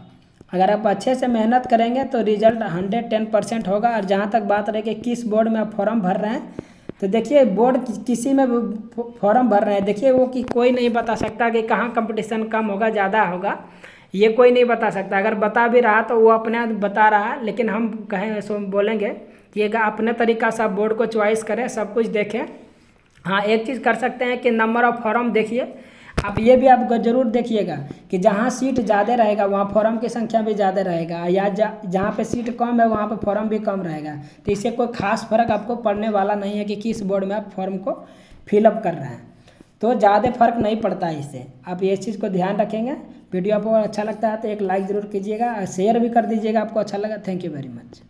Speaker 1: अगर आप अच्छे से मेहनत करेंगे तो रिजल्ट 110% होगा। और जहाँ तक बात रहे कि किस बोर्ड में आप फॉर्म भर रहे हैं, तो देखिए बोर्ड किसी में फॉर्म भर रहे हैं, देखिए वो कि कोई नहीं बता सकता कि कहाँ कंपटीशन कम होगा ज़्यादा होगा, ये कोई नहीं बता सकता। अगर बता भी रहा तो वो अपने बता रहा, लेकिन हम कहें सो बोलेंगे कि अपने तरीक़ा से आप बोर्ड को चॉइस करें, सब कुछ देखें। हाँ एक चीज़ कर सकते हैं कि नंबर ऑफ फॉर्म देखिए आप, ये भी आप जरूर देखिएगा कि जहाँ सीट ज़्यादा रहेगा वहाँ फॉर्म की संख्या भी ज़्यादा रहेगा, या जहाँ पे सीट कम है वहाँ पे फॉर्म भी कम रहेगा। तो इससे कोई खास फर्क आपको पड़ने वाला नहीं है कि किस बोर्ड में आप फॉर्म को फिलअप कर रहे हैं, तो ज़्यादा फर्क नहीं पड़ता है इससे। आप ये चीज़ को ध्यान रखेंगे। वीडियो आपको अच्छा लगता है तो एक लाइक ज़रूर कीजिएगा, शेयर भी कर दीजिएगा आपको अच्छा लगा। Thank you very much.